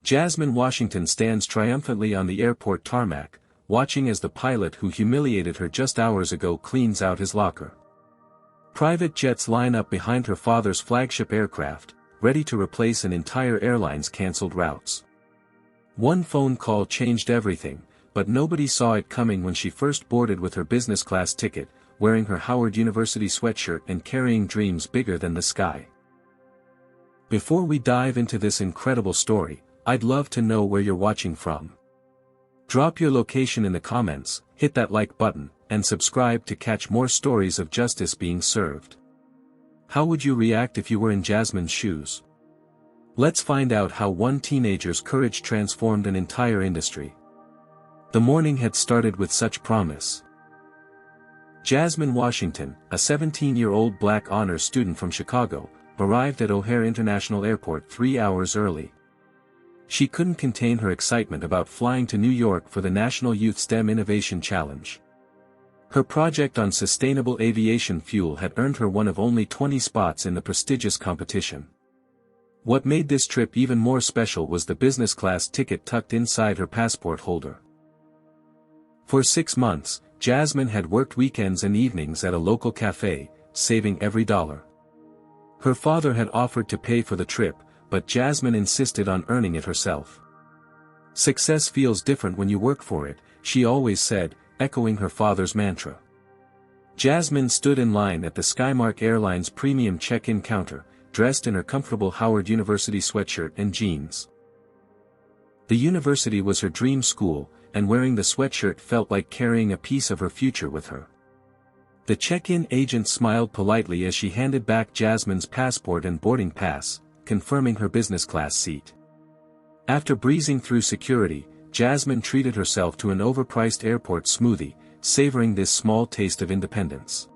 Jasmine Washington stands triumphantly on the airport tarmac, watching as the pilot who humiliated her just hours ago cleans out his locker. Private jets line up behind her father's flagship aircraft, ready to replace an entire airline's cancelled routes. One phone call changed everything, but nobody saw it coming when she first boarded with her business class ticket, wearing her Howard University sweatshirt and carrying dreams bigger than the sky. Before we dive into this incredible story, I'd love to know where you're watching from. Drop your location in the comments, hit that like button, and subscribe to catch more stories of justice being served. How would you react if you were in Jasmine's shoes? Let's find out how one teenager's courage transformed an entire industry. The morning had started with such promise. Jasmine Washington, a 17-year-old black honors student from Chicago, arrived at O'Hare International Airport 3 hours early. She couldn't contain her excitement about flying to New York for the National Youth STEM Innovation Challenge. Her project on sustainable aviation fuel had earned her one of only 20 spots in the prestigious competition. What made this trip even more special was the business class ticket tucked inside her passport holder. For 6 months, Jasmine had worked weekends and evenings at a local cafe, saving every dollar. Her father had offered to pay for the trip, but Jasmine insisted on earning it herself. Success feels different when you work for it, she always said, echoing her father's mantra. Jasmine stood in line at the Skymark Airlines premium check-in counter, dressed in her comfortable Howard University sweatshirt and jeans. The university was her dream school, and wearing the sweatshirt felt like carrying a piece of her future with her. The check-in agent smiled politely as she handed back Jasmine's passport and boarding pass, confirming her business class seat. After breezing through security, Jasmine treated herself to an overpriced airport smoothie, savoring this small taste of independence.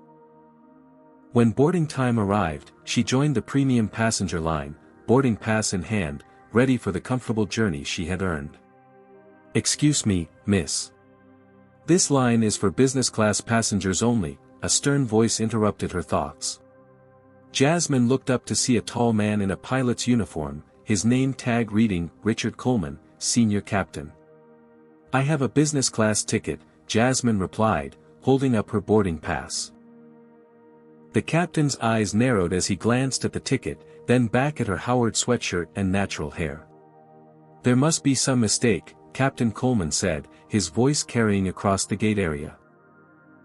When boarding time arrived, she joined the premium passenger line, boarding pass in hand, ready for the comfortable journey she had earned. "Excuse me, miss. This line is for business class passengers only," a stern voice interrupted her thoughts. Jasmine looked up to see a tall man in a pilot's uniform, his name tag reading, Richard Coleman, Senior Captain. "I have a business class ticket," Jasmine replied, holding up her boarding pass. The captain's eyes narrowed as he glanced at the ticket, then back at her Howard sweatshirt and natural hair. "There must be some mistake," Captain Coleman said, his voice carrying across the gate area.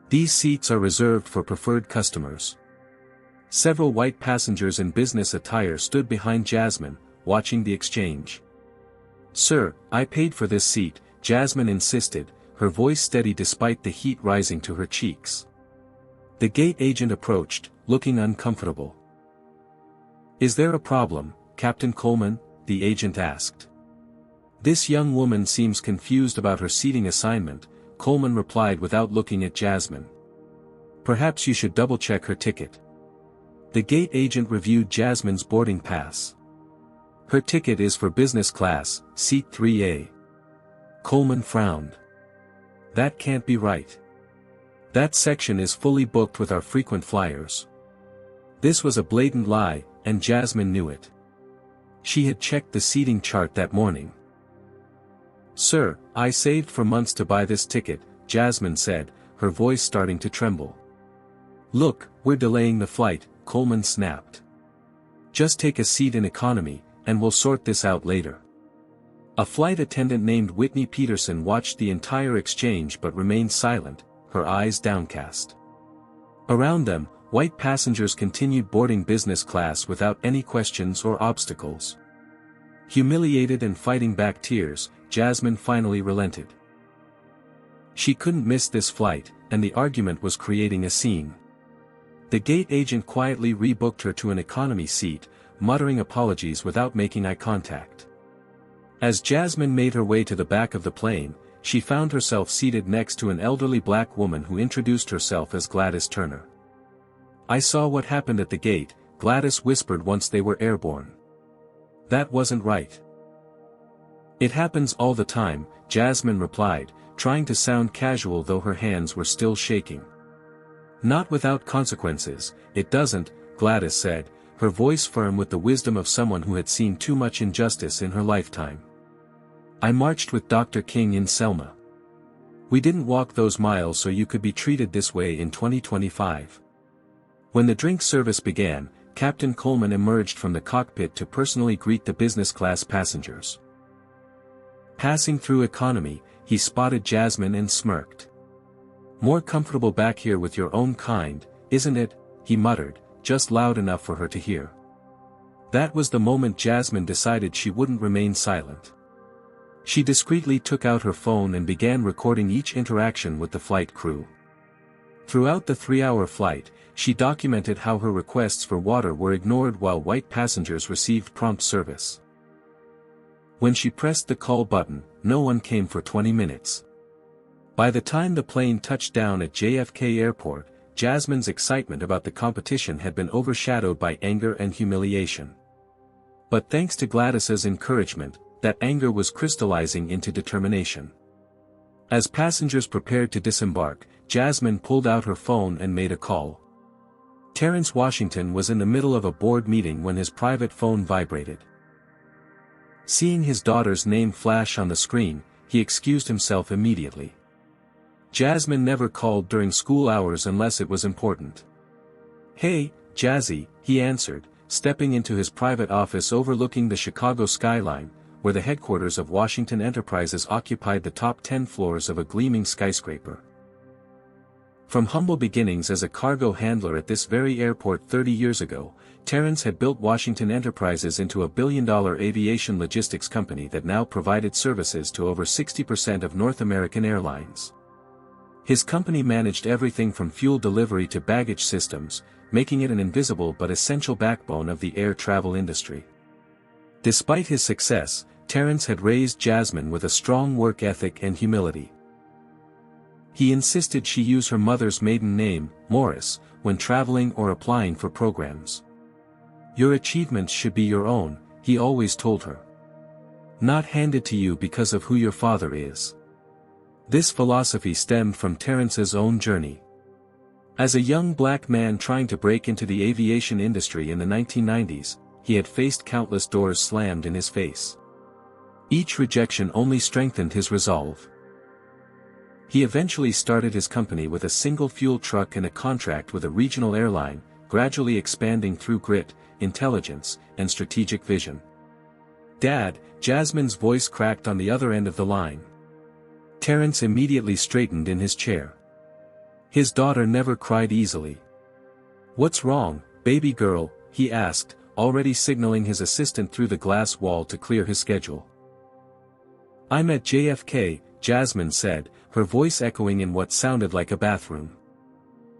"These seats are reserved for preferred customers." Several white passengers in business attire stood behind Jasmine, watching the exchange. "Sir, I paid for this seat," Jasmine insisted, her voice steady despite the heat rising to her cheeks. The gate agent approached, looking uncomfortable. "Is there a problem, Captain Coleman?" the agent asked. "This young woman seems confused about her seating assignment," Coleman replied without looking at Jasmine. "Perhaps you should double-check her ticket." The gate agent reviewed Jasmine's boarding pass. "Her ticket is for business class, seat 3A. Coleman frowned. "That can't be right. That section is fully booked with our frequent flyers." This was a blatant lie, and Jasmine knew it. She had checked the seating chart that morning. "Sir, I saved for months to buy this ticket," Jasmine said, her voice starting to tremble. "Look, we're delaying the flight," Coleman snapped. "Just take a seat in economy, and we'll sort this out later." A flight attendant named Whitney Peterson watched the entire exchange but remained silent, her eyes downcast. Around them, white passengers continued boarding business class without any questions or obstacles. Humiliated and fighting back tears, Jasmine finally relented. She couldn't miss this flight, and the argument was creating a scene. The gate agent quietly rebooked her to an economy seat, muttering apologies without making eye contact. As Jasmine made her way to the back of the plane, she found herself seated next to an elderly black woman who introduced herself as Gladys Turner. "I saw what happened at the gate," Gladys whispered once they were airborne. "That wasn't right." "It happens all the time," Jasmine replied, trying to sound casual though her hands were still shaking. "Not without consequences, it doesn't," Gladys said, her voice firm with the wisdom of someone who had seen too much injustice in her lifetime. I marched with Dr. King in Selma. We didn't walk those miles so you could be treated this way in 2025. When the drink service began, Captain Coleman emerged from the cockpit to personally greet the business class passengers. Passing through economy, he spotted Jasmine and smirked. "More comfortable back here with your own kind, isn't it?" he muttered, just loud enough for her to hear. That was the moment Jasmine decided she wouldn't remain silent. She discreetly took out her phone and began recording each interaction with the flight crew. Throughout the 3-hour flight, she documented how her requests for water were ignored while white passengers received prompt service. When she pressed the call button, no one came for 20 minutes. By the time the plane touched down at JFK Airport, Jasmine's excitement about the competition had been overshadowed by anger and humiliation. But thanks to Gladys's encouragement, that anger was crystallizing into determination. As passengers prepared to disembark, Jasmine pulled out her phone and made a call. Terrence Washington was in the middle of a board meeting when his private phone vibrated. Seeing his daughter's name flash on the screen, he excused himself immediately. Jasmine never called during school hours unless it was important. "Hey, Jazzy," he answered, stepping into his private office overlooking the Chicago skyline, where the headquarters of Washington Enterprises occupied the top 10 floors of a gleaming skyscraper. From humble beginnings as a cargo handler at this very airport 30 years ago, Terrence had built Washington Enterprises into a billion-dollar aviation logistics company that now provided services to over 60% of North American airlines. His company managed everything from fuel delivery to baggage systems, making it an invisible but essential backbone of the air travel industry. Despite his success, Terrence had raised Jasmine with a strong work ethic and humility. He insisted she use her mother's maiden name, Morris, when traveling or applying for programs. "Your achievements should be your own," he always told her. "Not handed to you because of who your father is." This philosophy stemmed from Terrence's own journey. As a young black man trying to break into the aviation industry in the 1990s, he had faced countless doors slammed in his face. Each rejection only strengthened his resolve. He eventually started his company with a single fuel truck and a contract with a regional airline, gradually expanding through grit, intelligence, and strategic vision. "Dad," Jasmine's voice cracked on the other end of the line. Terrence immediately straightened in his chair. His daughter never cried easily. "What's wrong, baby girl?" he asked, already signaling his assistant through the glass wall to clear his schedule. "I'm at JFK," Jasmine said, her voice echoing in what sounded like a bathroom.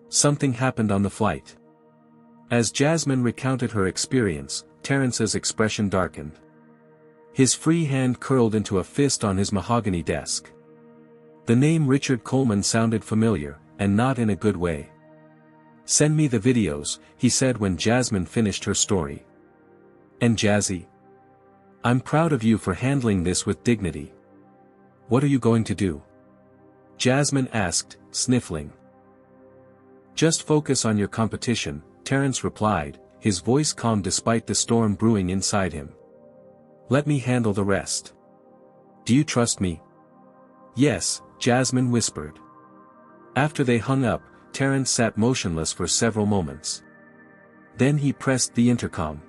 "Something happened on the flight." As Jasmine recounted her experience, Terrence's expression darkened. His free hand curled into a fist on his mahogany desk. The name Richard Coleman sounded familiar, and not in a good way. "Send me the videos," he said when Jasmine finished her story. "And Jazzy? I'm proud of you for handling this with dignity. What are you going to do?" Jasmine asked, sniffling. "Just focus on your competition," Terrence replied, his voice calm despite the storm brewing inside him. "Let me handle the rest. Do you trust me?" "Yes," Jasmine whispered. After they hung up, Terrence sat motionless for several moments. Then he pressed the intercom.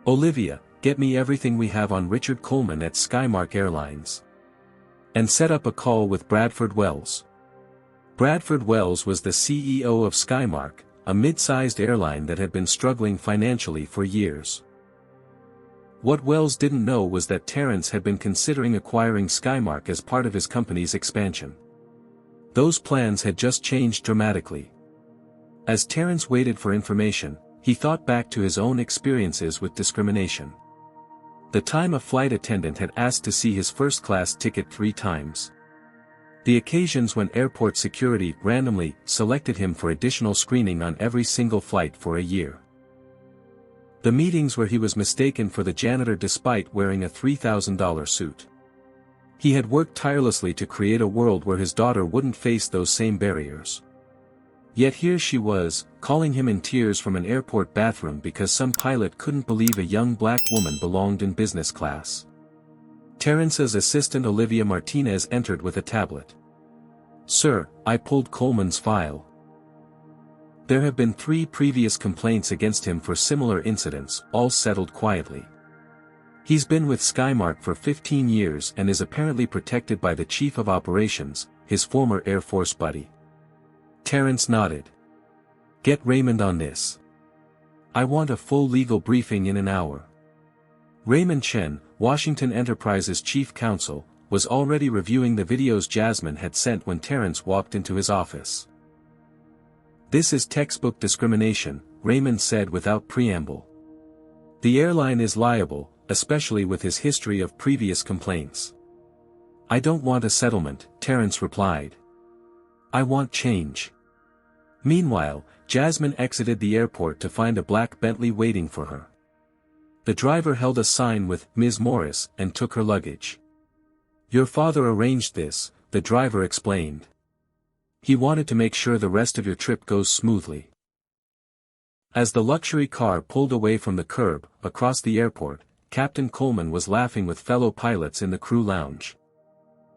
"Olivia, get me everything we have on Richard Coleman at Skymark Airlines. And set up a call with Bradford Wells." Bradford Wells was the CEO of Skymark, a mid-sized airline that had been struggling financially for years. What Wells didn't know was that Terrence had been considering acquiring Skymark as part of his company's expansion. Those plans had just changed dramatically. As Terrence waited for information, he thought back to his own experiences with discrimination. The time a flight attendant had asked to see his first-class ticket 3 times. The occasions when airport security randomly selected him for additional screening on every single flight for a year. The meetings where he was mistaken for the janitor despite wearing a $3,000 suit. He had worked tirelessly to create a world where his daughter wouldn't face those same barriers. Yet here she was, calling him in tears from an airport bathroom because some pilot couldn't believe a young black woman belonged in business class. Terrence's assistant Olivia Martinez entered with a tablet. "Sir, I pulled Coleman's file. There have been 3 previous complaints against him for similar incidents, all settled quietly. He's been with Skymark for 15 years and is apparently protected by the Chief of Operations, his former Air Force buddy." Terrence nodded. "Get Raymond on this. I want a full legal briefing in an hour." Raymond Chen, Washington Enterprises chief counsel, was already reviewing the videos Jasmine had sent when Terrence walked into his office. "This is textbook discrimination," Raymond said without preamble. "The airline is liable, especially with his history of previous complaints." "I don't want a settlement," Terrence replied. "I want change." Meanwhile, Jasmine exited the airport to find a black Bentley waiting for her. The driver held a sign with "Ms. Morris" and took her luggage. "Your father arranged this," the driver explained. "He wanted to make sure the rest of your trip goes smoothly." As the luxury car pulled away from the curb, across the airport, Captain Coleman was laughing with fellow pilots in the crew lounge.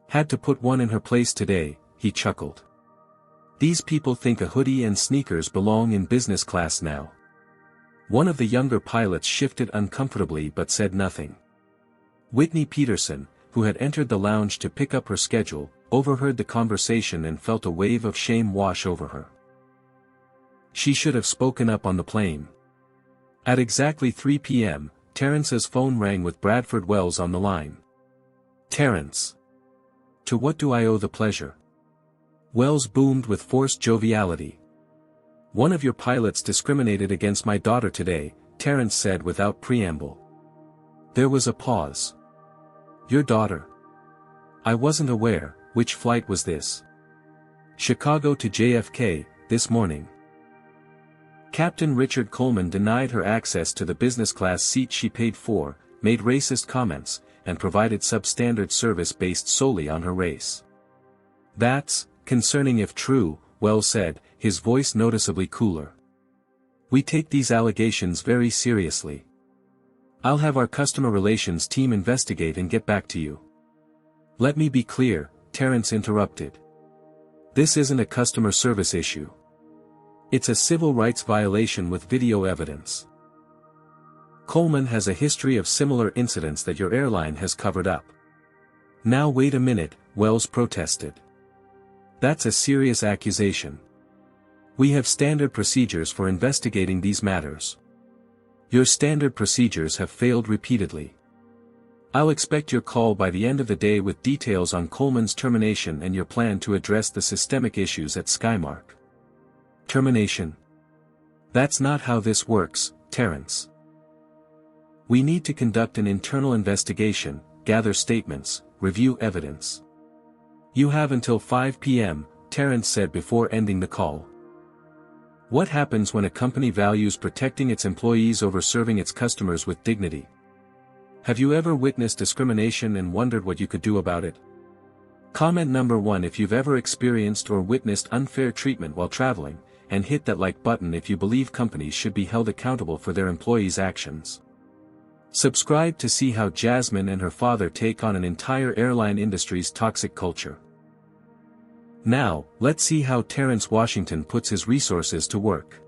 "Had to put one in her place today," he chuckled. "These people think a hoodie and sneakers belong in business class now." One of the younger pilots shifted uncomfortably but said nothing. Whitney Peterson, who had entered the lounge to pick up her schedule, overheard the conversation and felt a wave of shame wash over her. She should have spoken up on the plane. At exactly 3 p.m., Terrence's phone rang with Bradford Wells on the line. "Terrence. To what do I owe the pleasure?" Wells boomed with forced joviality. "One of your pilots discriminated against my daughter today," Terrence said without preamble. There was a pause. "Your daughter? I wasn't aware. Which flight was this?" "Chicago to JFK, this morning." Captain Richard Coleman denied her access to the business class seat she paid for, made racist comments, and provided substandard service based solely on her race. "That's concerning if true," Wells said, his voice noticeably cooler. "We take these allegations very seriously. I'll have our customer relations team investigate and get back to you." "Let me be clear," Terrence interrupted. "This isn't a customer service issue. It's a civil rights violation with video evidence. Coleman has a history of similar incidents that your airline has covered up." "Now wait a minute," Wells protested. "That's a serious accusation. We have standard procedures for investigating these matters. Your standard procedures have failed repeatedly. I'll expect your call by the end of the day with details on Coleman's termination and your plan to address the systemic issues at Skymark." "Termination? That's not how this works, Terrence. We need to conduct an internal investigation, gather statements, review evidence." "You have until 5 p.m., Terrence said before ending the call. "What happens when a company values protecting its employees over serving its customers with dignity? Have you ever witnessed discrimination and wondered what you could do about it? Comment number 1 if you've ever experienced or witnessed unfair treatment while traveling, and hit that like button if you believe companies should be held accountable for their employees' actions. Subscribe to see how Jasmine and her father take on an entire airline industry's toxic culture. Now, let's see how Terrence Washington puts his resources to work.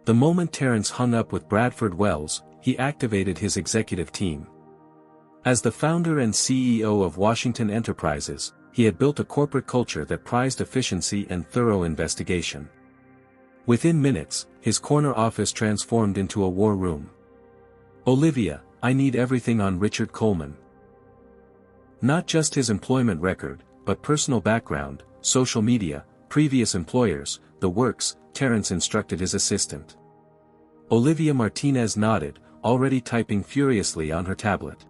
The moment Terrence hung up with Bradford Wells, he activated his executive team. As the founder and CEO of Washington Enterprises, he had built a corporate culture that prized efficiency and thorough investigation. Within minutes, his corner office transformed into a war room. "Olivia, I need everything on Richard Coleman. Not just his employment record, but personal background, social media, previous employers, the works," Terrence instructed his assistant. Olivia Martinez nodded, already typing furiously on her tablet.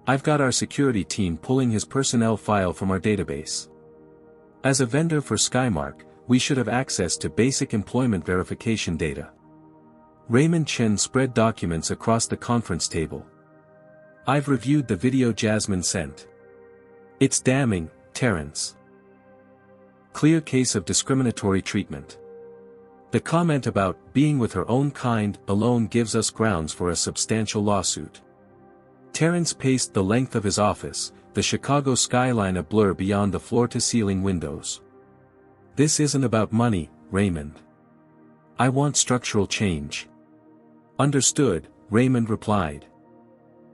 "I've got our security team pulling his personnel file from our database. As a vendor for Skymark, we should have access to basic employment verification data." Raymond Chen spread documents across the conference table. "I've reviewed the video Jasmine sent. It's damning, Terrence. Clear case of discriminatory treatment. The comment about being with her own kind alone gives us grounds for a substantial lawsuit. Terrence paced the length of his office, the Chicago skyline a blur beyond the floor-to-ceiling windows. "This isn't about money, Raymond. I want structural change." "Understood," Raymond replied.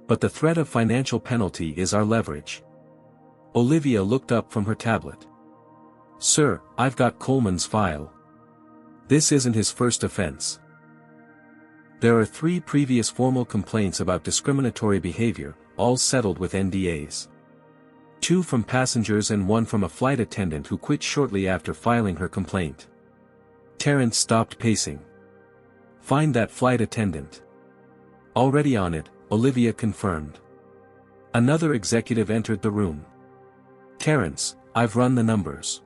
"But the threat of financial penalty is our leverage." Olivia looked up from her tablet. "Sir, I've got Coleman's file. This isn't his first offense. There are 3 previous formal complaints about discriminatory behavior, all settled with NDAs. 2 from passengers and 1 from a flight attendant who quit shortly after filing her complaint." Terrence stopped pacing. "Find that flight attendant." "Already on it," Olivia confirmed. Another executive entered the room. "Terrence, I've run the numbers.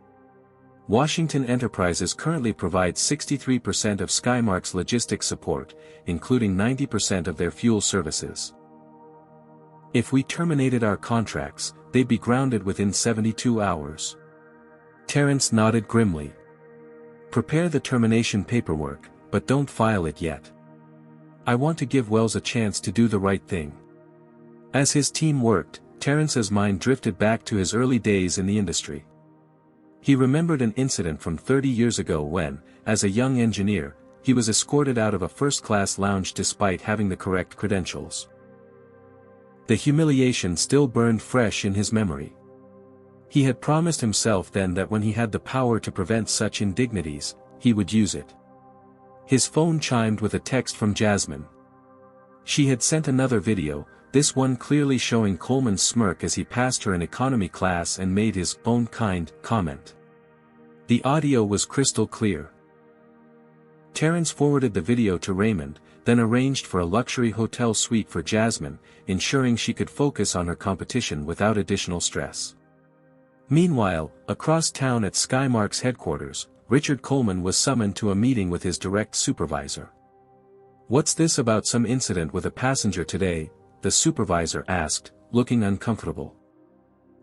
Washington Enterprises currently provides 63% of Skymark's logistics support, including 90% of their fuel services. If we terminated our contracts, they'd be grounded within 72 hours. Terrence nodded grimly. "Prepare the termination paperwork, but don't file it yet. I want to give Wells a chance to do the right thing." As his team worked, Terrence's mind drifted back to his early days in the industry. He remembered an incident from 30 years ago when, as a young engineer, he was escorted out of a first-class lounge despite having the correct credentials. The humiliation still burned fresh in his memory. He had promised himself then that when he had the power to prevent such indignities, he would use it. His phone chimed with a text from Jasmine. She had sent another video, this one clearly showing Coleman's smirk as he passed her in economy class and made his own kind comment. The audio was crystal clear. Terrence forwarded the video to Raymond, then arranged for a luxury hotel suite for Jasmine, ensuring she could focus on her competition without additional stress. Meanwhile, across town at Skymark's headquarters, Richard Coleman was summoned to a meeting with his direct supervisor. "What's this about some incident with a passenger today?" the supervisor asked, looking uncomfortable.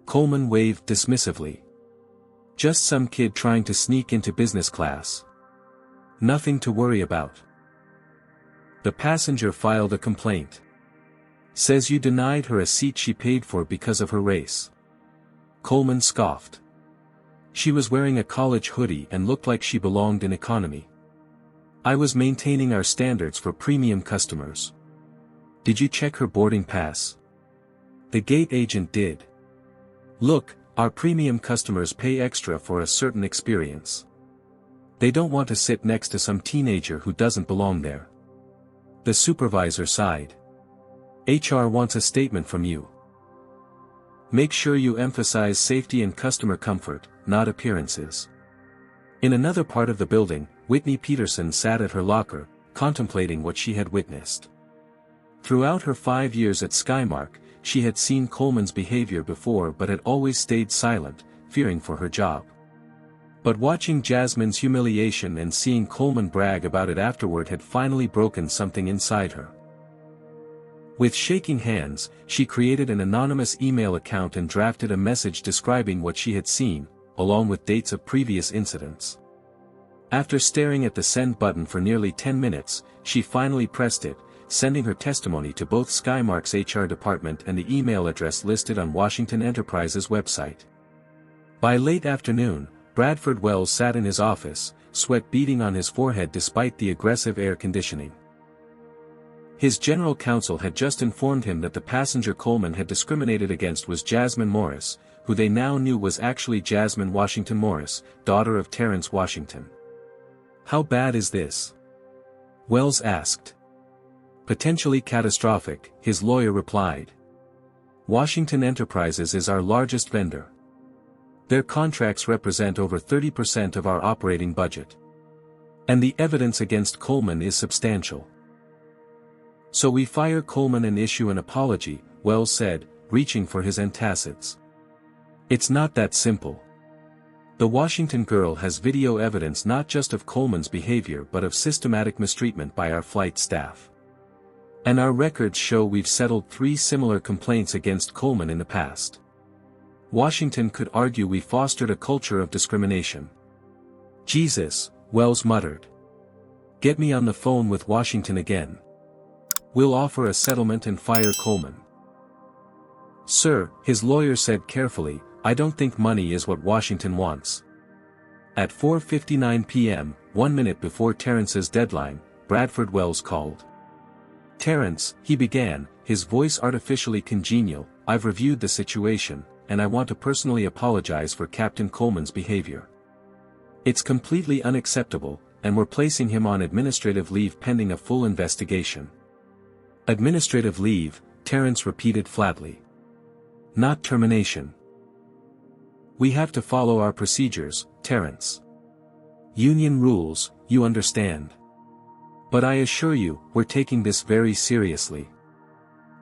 Coleman waved dismissively. "Just some kid trying to sneak into business class. Nothing to worry about." The passenger filed a complaint. "Says you denied her a seat she paid for because of her race." Coleman scoffed. "She was wearing a college hoodie and looked like she belonged in economy. I was maintaining our standards for premium customers." "Did you check her boarding pass?" "The gate agent did. Look, our premium customers pay extra for a certain experience. They don't want to sit next to some teenager who doesn't belong there." The supervisor sighed. "HR wants a statement from you. Make sure you emphasize safety and customer comfort, not appearances." In another part of the building, Whitney Peterson sat at her locker, contemplating what she had witnessed. Throughout her 5 years at Skymark, she had seen Coleman's behavior before but had always stayed silent, fearing for her job. But watching Jasmine's humiliation and seeing Coleman brag about it afterward had finally broken something inside her. With shaking hands, she created an anonymous email account and drafted a message describing what she had seen, along with dates of previous incidents. After staring at the send button for nearly 10 minutes, she finally pressed it, sending her testimony to both Skymark's HR department and the email address listed on Washington Enterprises' website. By late afternoon, Bradford Wells sat in his office, sweat beading on his forehead despite the aggressive air conditioning. His general counsel had just informed him that the passenger Coleman had discriminated against was Jasmine Morris, who they now knew was actually Jasmine Washington Morris, daughter of Terrence Washington. "How bad is this?" Wells asked. "Potentially catastrophic," his lawyer replied. "Washington Enterprises is our largest vendor. Their contracts represent over 30% of our operating budget. And the evidence against Coleman is substantial. So we fire Coleman and issue an apology," Wells said, reaching for his antacids. "It's not that simple. The Washington girl has video evidence not just of Coleman's behavior but of systematic mistreatment by our flight staff. And our records show we've settled 3 similar complaints against Coleman in the past. Washington could argue we fostered a culture of discrimination." "Jesus," Wells muttered. "Get me on the phone with Washington again. We'll offer a settlement and fire Coleman." "Sir," his lawyer said carefully, "I don't think money is what Washington wants." At 4:59 p.m., 1 minute before Terrence's deadline, Bradford Wells called. "Terrence," he began, his voice artificially congenial, "I've reviewed the situation, and I want to personally apologize for Captain Coleman's behavior. It's completely unacceptable, and we're placing him on administrative leave pending a full investigation." "Administrative leave," Terrence repeated flatly. "Not termination." "We have to follow our procedures, Terrence. Union rules, you understand. But I assure you, we're taking this very seriously."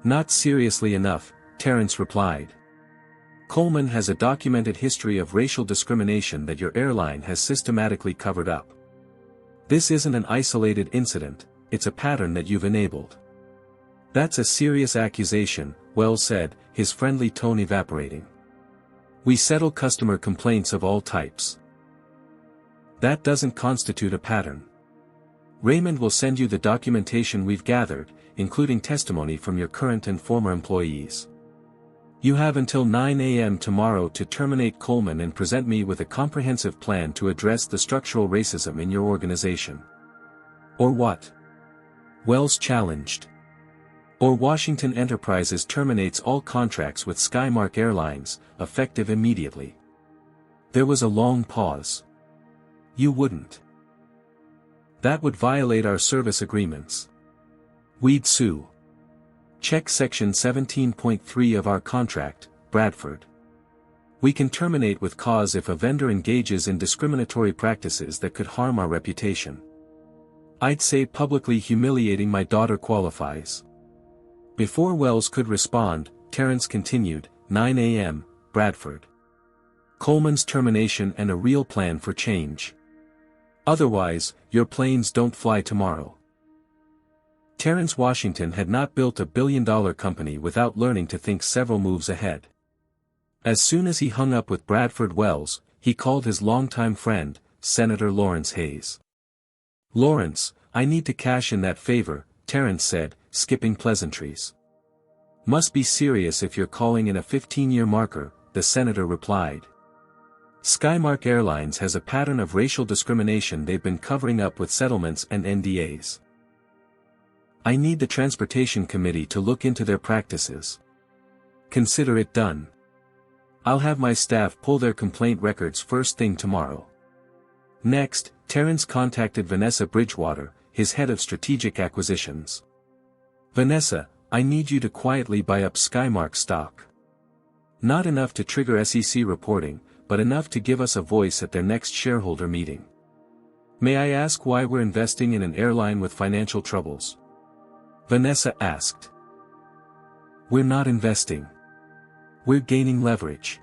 "Not seriously enough," Terrence replied. "Coleman has a documented history of racial discrimination that your airline has systematically covered up. This isn't an isolated incident, it's a pattern that you've enabled." "That's a serious accusation," Wells said, his friendly tone evaporating. "We settle customer complaints of all types. That doesn't constitute a pattern. Raymond will send you the documentation we've gathered, including testimony from your current and former employees. You have until 9 a.m. tomorrow to terminate Coleman and present me with a comprehensive plan to address the structural racism in your organization." "Or what?" Wells challenged. "Or Washington Enterprises terminates all contracts with Skymark Airlines, effective immediately." There was a long pause. "You wouldn't." "That would violate our service agreements. We'd sue. Check Section 17.3 of our contract, Bradford. We can terminate with cause if a vendor engages in discriminatory practices that could harm our reputation. I'd say publicly humiliating my daughter qualifies." Before Wells could respond, Terrence continued, 9 a.m., Bradford. Coleman's termination and a real plan for change. Otherwise, your planes don't fly tomorrow. Terrence Washington had not built a billion-dollar company without learning to think several moves ahead. As soon as he hung up with Bradford Wells, he called his longtime friend, Senator Lawrence Hayes. "Lawrence, I need to cash in that favor," Terrence said, skipping pleasantries. "Must be serious if you're calling in a 15-year marker," the senator replied. "Skymark Airlines has a pattern of racial discrimination they've been covering up with settlements and NDAs. I need the Transportation Committee to look into their practices. Consider it done. I'll have my staff pull their complaint records first thing tomorrow." Next, Terrence contacted Vanessa Bridgewater, his head of strategic acquisitions. "Vanessa, I need you to quietly buy up Skymark stock. Not enough to trigger SEC reporting, but enough to give us a voice at their next shareholder meeting. May I ask why we're investing in an airline with financial troubles?" Vanessa asked. "We're not investing. We're gaining leverage."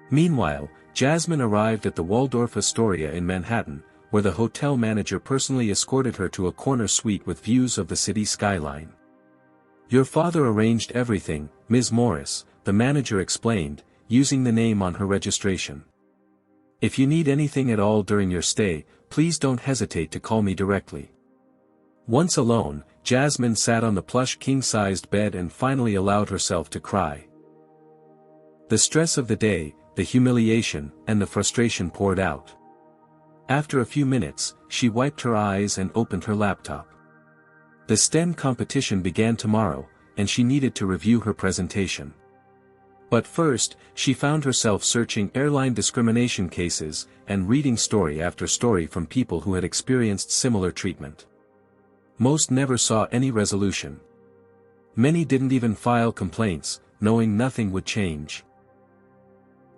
Meanwhile, Jasmine arrived at the Waldorf Astoria in Manhattan, where the hotel manager personally escorted her to a corner suite with views of the city skyline. "Your father arranged everything, Ms. Morris," the manager explained, using the name on her registration. "If you need anything at all during your stay, please don't hesitate to call me directly." Once alone, Jasmine sat on the plush king-sized bed and finally allowed herself to cry. The stress of the day, the humiliation, and the frustration poured out. After a few minutes, she wiped her eyes and opened her laptop. The STEM competition began tomorrow, and she needed to review her presentation. But first, she found herself searching airline discrimination cases, and reading story after story from people who had experienced similar treatment. Most never saw any resolution. Many didn't even file complaints, knowing nothing would change.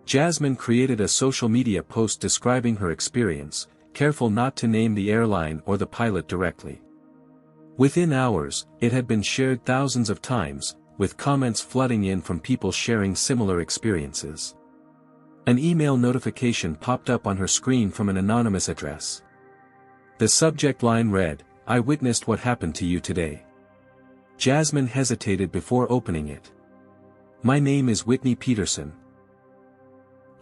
Jasmine created a social media post describing her experience, careful not to name the airline or the pilot directly. Within hours, it had been shared thousands of times, with comments flooding in from people sharing similar experiences. An email notification popped up on her screen from an anonymous address. The subject line read, "I witnessed what happened to you today." Jasmine hesitated before opening it. "My name is Whitney Peterson.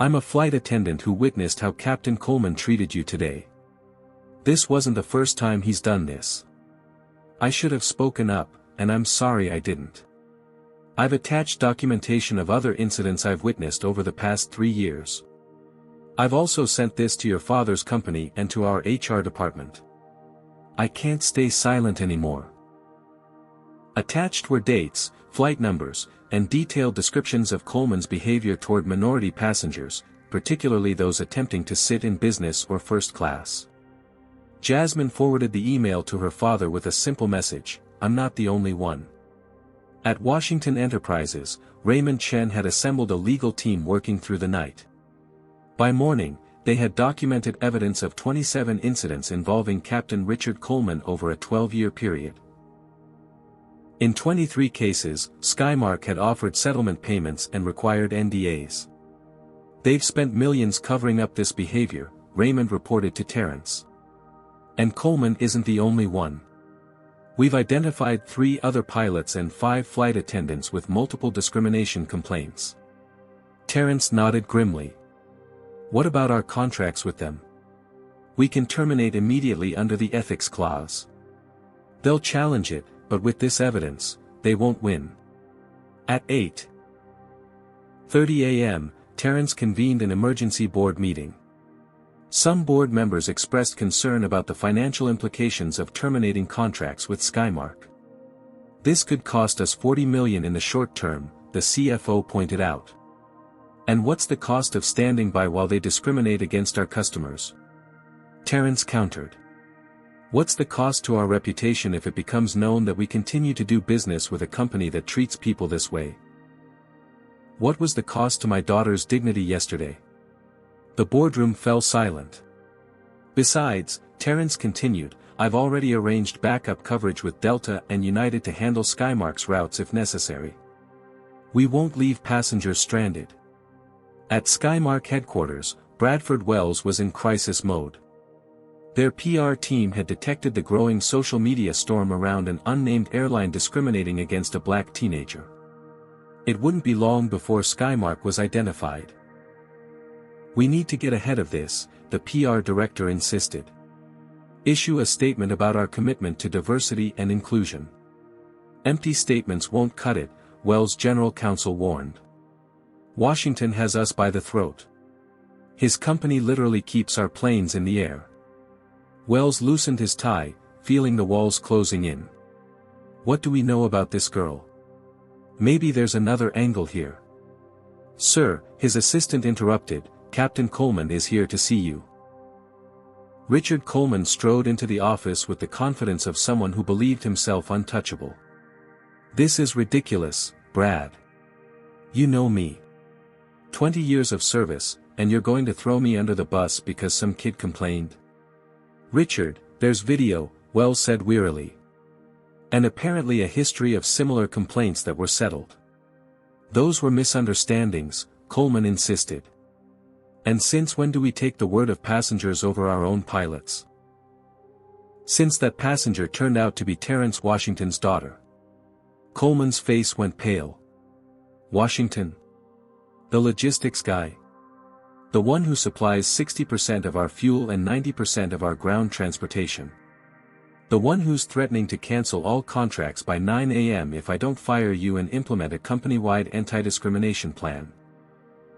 I'm a flight attendant who witnessed how Captain Coleman treated you today. This wasn't the first time he's done this. I should have spoken up, and I'm sorry I didn't. I've attached documentation of other incidents I've witnessed over the past 3 years. I've also sent this to your father's company and to our HR department. I can't stay silent anymore. Attached were dates, flight numbers, and detailed descriptions of Coleman's behavior toward minority passengers, particularly those attempting to sit in business or first class. Jasmine forwarded the email to her father with a simple message: "I'm not the only one." At Washington Enterprises, Raymond Chen had assembled a legal team working through the night. By morning, they had documented evidence of 27 incidents involving Captain Richard Coleman over a 12-year period. In 23 cases, Skymark had offered settlement payments and required NDAs. "They've spent millions covering up this behavior," Raymond reported to Terrence. "And Coleman isn't the only one. We've identified 3 other pilots and 5 flight attendants with multiple discrimination complaints." Terrence nodded grimly. "What about our contracts with them? We can terminate immediately under the ethics clause. They'll challenge it, but with this evidence, they won't win." At 8:30 a.m., Terrence convened an emergency board meeting. Some board members expressed concern about the financial implications of terminating contracts with Skymark. "This could cost us $40 million in the short term," the CFO pointed out. "And what's the cost of standing by while they discriminate against our customers?" Terrence countered. "What's the cost to our reputation if it becomes known that we continue to do business with a company that treats people this way? What was the cost to my daughter's dignity yesterday?" The boardroom fell silent. "Besides," Terrence continued, "I've already arranged backup coverage with Delta and United to handle Skymark's routes if necessary. We won't leave passengers stranded." At Skymark headquarters, Bradford Wells was in crisis mode. Their PR team had detected the growing social media storm around an unnamed airline discriminating against a black teenager. It wouldn't be long before Skymark was identified. "We need to get ahead of this," the PR director insisted. "Issue a statement about our commitment to diversity and inclusion." "Empty statements won't cut it," Wells' general counsel warned. "Washington has us by the throat. His company literally keeps our planes in the air." Wells loosened his tie, feeling the walls closing in. "What do we know about this girl? Maybe there's another angle here." "Sir," his assistant interrupted, "Captain Coleman is here to see you." Richard Coleman strode into the office with the confidence of someone who believed himself untouchable. "This is ridiculous, Brad. You know me. 20 years of service, and you're going to throw me under the bus because some kid complained?" "Richard, there's video," Wells said wearily. "And apparently a history of similar complaints that were settled." "Those were misunderstandings," Coleman insisted. "And since when do we take the word of passengers over our own pilots?" "Since that passenger turned out to be Terrence Washington's daughter." Coleman's face went pale. "Washington? The logistics guy? The one who supplies 60% of our fuel and 90% of our ground transportation? The one who's threatening to cancel all contracts by 9 a.m. if I don't fire you and implement a company-wide anti-discrimination plan?"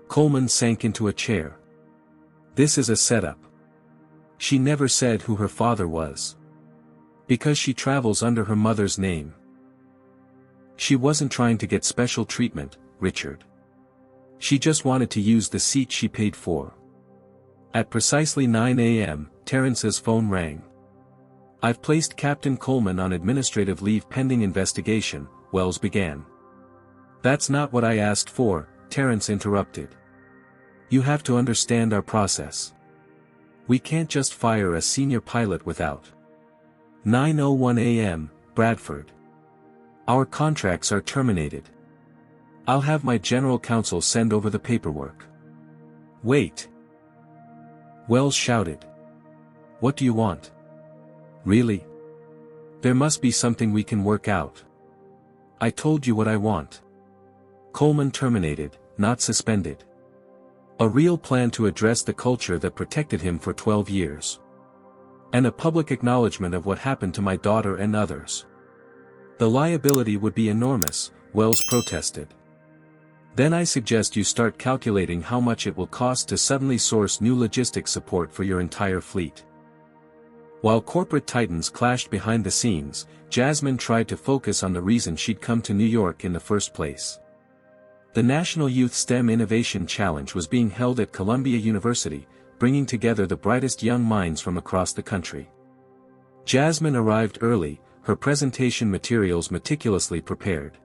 Coleman sank into a chair. "This is a setup. She never said who her father was. Because she travels under her mother's name. She wasn't trying to get special treatment, Richard. She just wanted to use the seat she paid for." At precisely 9 a.m., Terrence's phone rang. "I've placed Captain Coleman on administrative leave pending investigation," Wells began. "That's not what I asked for," Terrence interrupted. "You have to understand our process. We can't just fire a senior pilot without." 9:01 a.m., Bradford. "Our contracts are terminated. I'll have my general counsel send over the paperwork." "Wait!" Wells shouted. "What do you want? Really? There must be something we can work out. I told you what I want." Coleman terminated, not suspended. A real plan to address the culture that protected him for 12 years. And a public acknowledgement of what happened to my daughter and others. The liability would be enormous, Wells protested. Then I suggest you start calculating how much it will cost to suddenly source new logistics support for your entire fleet. While corporate titans clashed behind the scenes, Jasmine tried to focus on the reason she'd come to New York in the first place. The National Youth STEM Innovation Challenge was being held at Columbia University, bringing together the brightest young minds from across the country. Jasmine arrived early, her presentation materials meticulously prepared.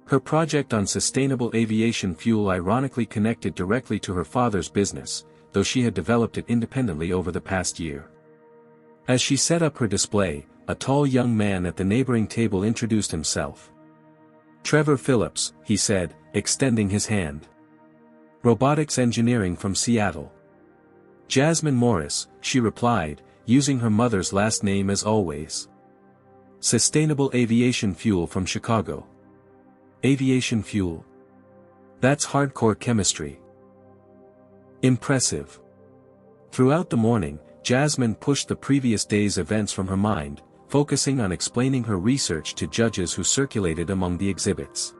Her project on sustainable aviation fuel ironically connected directly to her father's business, though she had developed it independently over the past year. As she set up her display, a tall young man at the neighboring table introduced himself. "Trevor Phillips," he said, extending his hand. "Robotics engineering from Seattle." "Jasmine Morris," she replied, using her mother's last name as always. "Sustainable aviation fuel from Chicago." "Aviation fuel? That's hardcore chemistry." Impressive. Throughout the morning, Jasmine pushed the previous day's events from her mind, focusing on explaining her research to judges who circulated among the exhibits.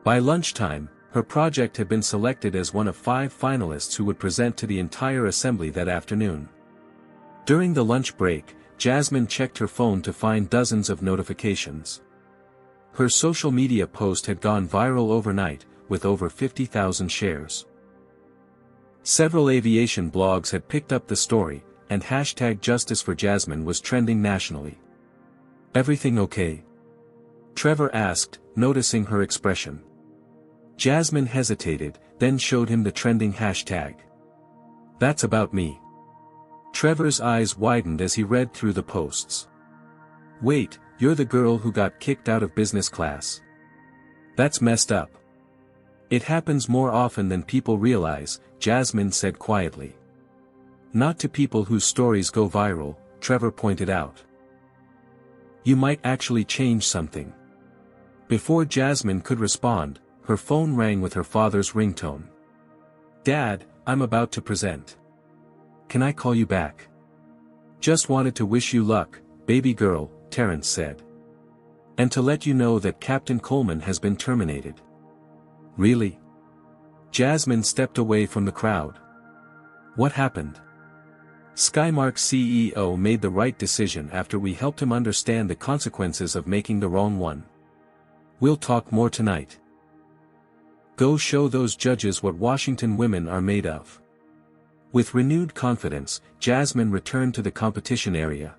By lunchtime, her project had been selected as one of 5 finalists who would present to the entire assembly that afternoon. During the lunch break, Jasmine checked her phone to find dozens of notifications. Her social media post had gone viral overnight, with over 50,000 shares. Several aviation blogs had picked up the story, and hashtag Justice for Jasmine was trending nationally. "Everything okay?" Trevor asked, noticing her expression. Jasmine hesitated, then showed him the trending hashtag. "That's about me." Trevor's eyes widened as he read through the posts. "Wait, you're the girl who got kicked out of business class. That's messed up." "It happens more often than people realize," Jasmine said quietly. "Not to people whose stories go viral," Trevor pointed out. "You might actually change something." Before Jasmine could respond, her phone rang with her father's ringtone. "Dad, I'm about to present. Can I call you back?" "Just wanted to wish you luck, baby girl," Terrence said. "And to let you know that Captain Coleman has been terminated." "Really?" Jasmine stepped away from the crowd. "What happened?" "Skymark's CEO made the right decision after we helped him understand the consequences of making the wrong one. We'll talk more tonight. Go show those judges what Washington women are made of." With renewed confidence, Jasmine returned to the competition area.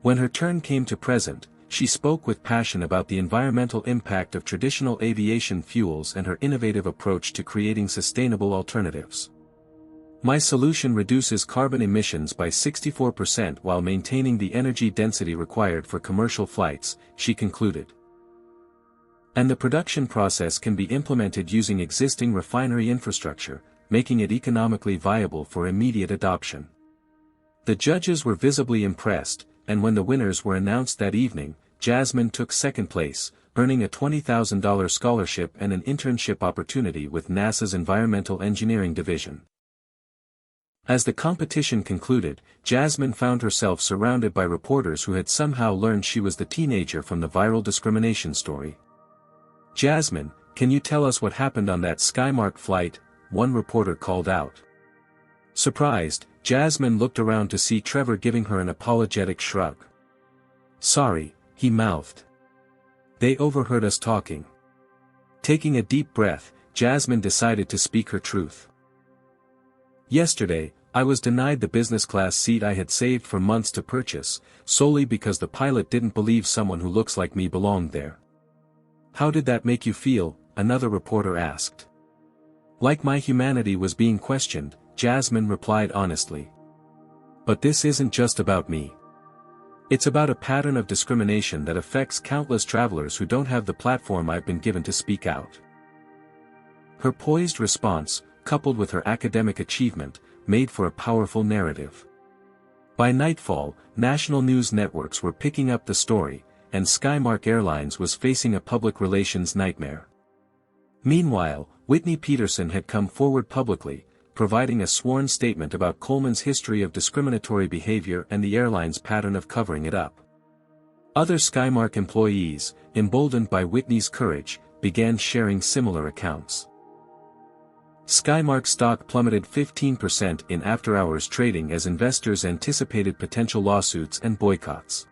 When her turn came to present, she spoke with passion about the environmental impact of traditional aviation fuels and her innovative approach to creating sustainable alternatives. "My solution reduces carbon emissions by 64% while maintaining the energy density required for commercial flights," she concluded. "And the production process can be implemented using existing refinery infrastructure, making it economically viable for immediate adoption." The judges were visibly impressed, and when the winners were announced that evening, Jasmine took second place, earning a $20,000 scholarship and an internship opportunity with NASA's Environmental Engineering Division. As the competition concluded, Jasmine found herself surrounded by reporters who had somehow learned she was the teenager from the viral discrimination story. "Jasmine, can you tell us what happened on that Skymark flight?" one reporter called out. Surprised, Jasmine looked around to see Trevor giving her an apologetic shrug. "Sorry," he mouthed. "They overheard us talking." Taking a deep breath, Jasmine decided to speak her truth. "Yesterday, I was denied the business class seat I had saved for months to purchase, solely because the pilot didn't believe someone who looks like me belonged there." "How did that make you feel?" another reporter asked. "Like my humanity was being questioned," Jasmine replied honestly. "But this isn't just about me. It's about a pattern of discrimination that affects countless travelers who don't have the platform I've been given to speak out." Her poised response, coupled with her academic achievement, made for a powerful narrative. By nightfall, national news networks were picking up the story, and Skymark Airlines was facing a public relations nightmare. Meanwhile, Whitney Peterson had come forward publicly, providing a sworn statement about Coleman's history of discriminatory behavior and the airline's pattern of covering it up. Other Skymark employees, emboldened by Whitney's courage, began sharing similar accounts. Skymark stock plummeted 15% in after-hours trading as investors anticipated potential lawsuits and boycotts.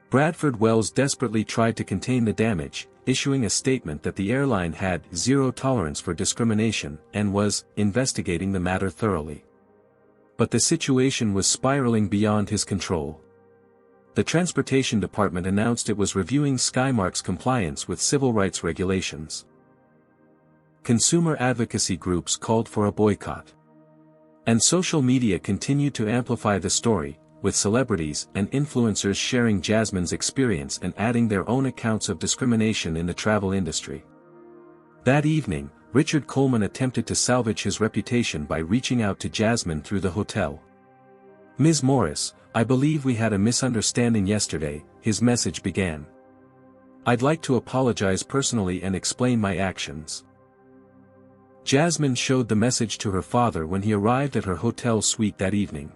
Bradford Wells desperately tried to contain the damage, issuing a statement that the airline had zero tolerance for discrimination and was investigating the matter thoroughly. But the situation was spiraling beyond his control. The Transportation Department announced it was reviewing Skymark's compliance with civil rights regulations. Consumer advocacy groups called for a boycott. And social media continued to amplify the story, with celebrities and influencers sharing Jasmine's experience and adding their own accounts of discrimination in the travel industry. That evening, Richard Coleman attempted to salvage his reputation by reaching out to Jasmine through the hotel. "Ms. Morris, I believe we had a misunderstanding yesterday," his message began. "I'd like to apologize personally and explain my actions." Jasmine showed the message to her father when he arrived at her hotel suite that evening.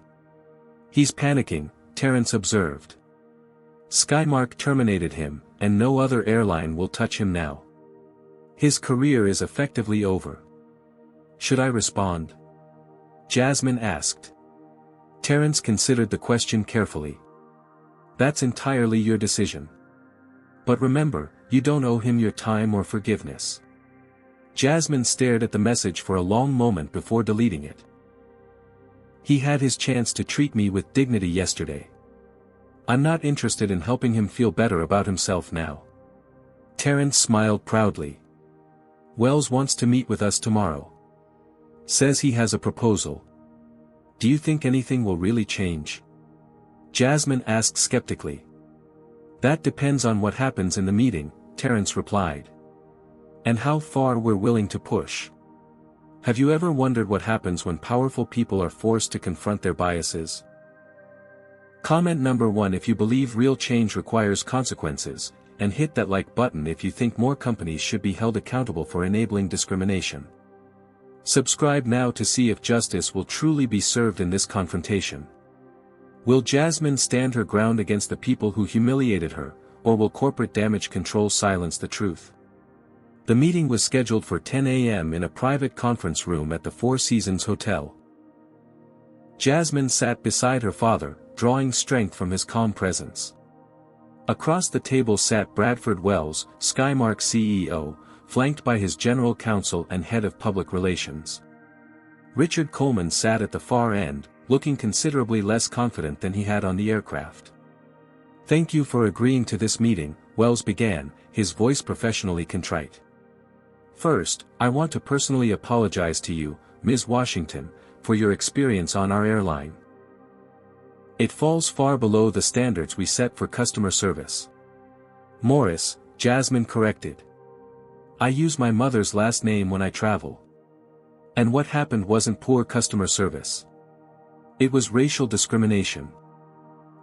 "He's panicking," Terrence observed. "Skymark terminated him, and no other airline will touch him now. His career is effectively over." "Should I respond?" Jasmine asked. Terrence considered the question carefully. "That's entirely your decision. But remember, you don't owe him your time or forgiveness." Jasmine stared at the message for a long moment before deleting it. "He had his chance to treat me with dignity yesterday. I'm not interested in helping him feel better about himself now." Terrence smiled proudly. "Wells wants to meet with us tomorrow. Says he has a proposal. Do you think anything will really change?" Jasmine asked skeptically. "That depends on what happens in the meeting," Terrence replied. "And how far we're willing to push. Have you ever wondered what happens when powerful people are forced to confront their biases?" Comment number 1 if you believe real change requires consequences, and hit that like button if you think more companies should be held accountable for enabling discrimination. Subscribe now to see if justice will truly be served in this confrontation. Will Jasmine stand her ground against the people who humiliated her, or will corporate damage control silence the truth? The meeting was scheduled for 10 a.m. in a private conference room at the Four Seasons Hotel. Jasmine sat beside her father, drawing strength from his calm presence. Across the table sat Bradford Wells, Skymark CEO, flanked by his general counsel and head of public relations. Richard Coleman sat at the far end, looking considerably less confident than he had on the aircraft. "Thank you for agreeing to this meeting," Wells began, his voice professionally contrite. "First, I want to personally apologize to you, Ms. Washington, for your experience on our airline. It falls far below the standards we set for customer service." "Morris," Jasmine corrected. "I use my mother's last name when I travel. And what happened wasn't poor customer service. It was racial discrimination."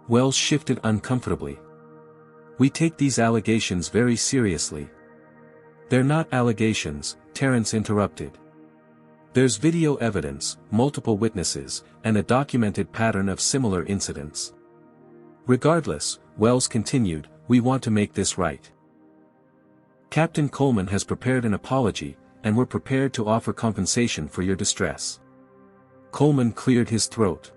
Wells shifted uncomfortably. "We take these allegations very seriously." "They're not allegations," Terrence interrupted. "There's video evidence, multiple witnesses, and a documented pattern of similar incidents. Regardless," Wells continued, "we want to make this right. Captain Coleman has prepared an apology, and we're prepared to offer compensation for your distress." Coleman cleared his throat.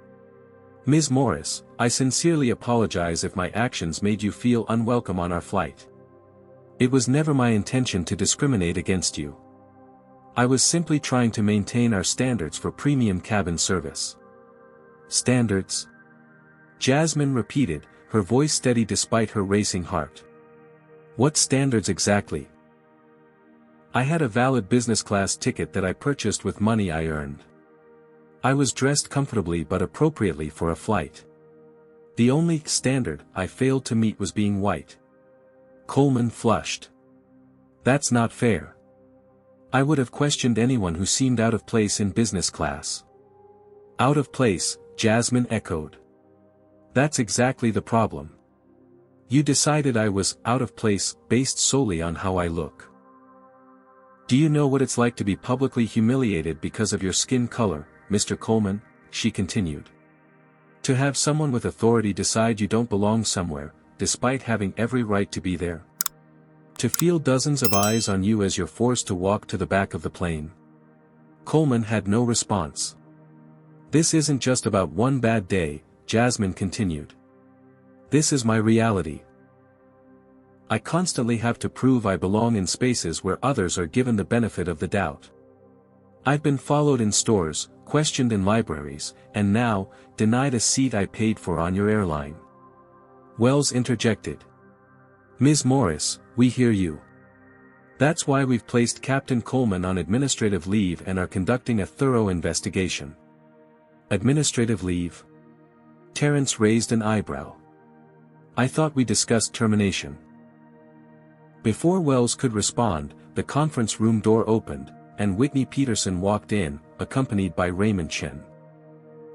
"Ms. Morris, I sincerely apologize if my actions made you feel unwelcome on our flight. It was never my intention to discriminate against you. I was simply trying to maintain our standards for premium cabin service." "Standards?" Jasmine repeated, her voice steady despite her racing heart. "What standards exactly?" "I had a valid business class ticket that I purchased with money I earned. I was dressed comfortably but appropriately for a flight. The only standard I failed to meet was being white." Coleman flushed. "That's not fair. I would have questioned anyone who seemed out of place in business class." "Out of place," Jasmine echoed. "That's exactly the problem. You decided I was out of place based solely on how I look. Do you know what it's like to be publicly humiliated because of your skin color, Mr. Coleman?" she continued. "To have someone with authority decide you don't belong somewhere, despite having every right to be there? To feel dozens of eyes on you as you're forced to walk to the back of the plane? Coleman had no response. This isn't just about one bad day, Jasmine continued. This is my reality. I constantly have to prove I belong in spaces where others are given the benefit of the doubt. I've been followed in stores, questioned in libraries, and now, denied a seat I paid for on your airline. Wells interjected. Ms. Morris, we hear you. That's why we've placed Captain Coleman on administrative leave and are conducting a thorough investigation. Administrative leave? Terrence raised an eyebrow. I thought we discussed termination. Before Wells could respond, the conference room door opened, and Whitney Peterson walked in, accompanied by Raymond Chen.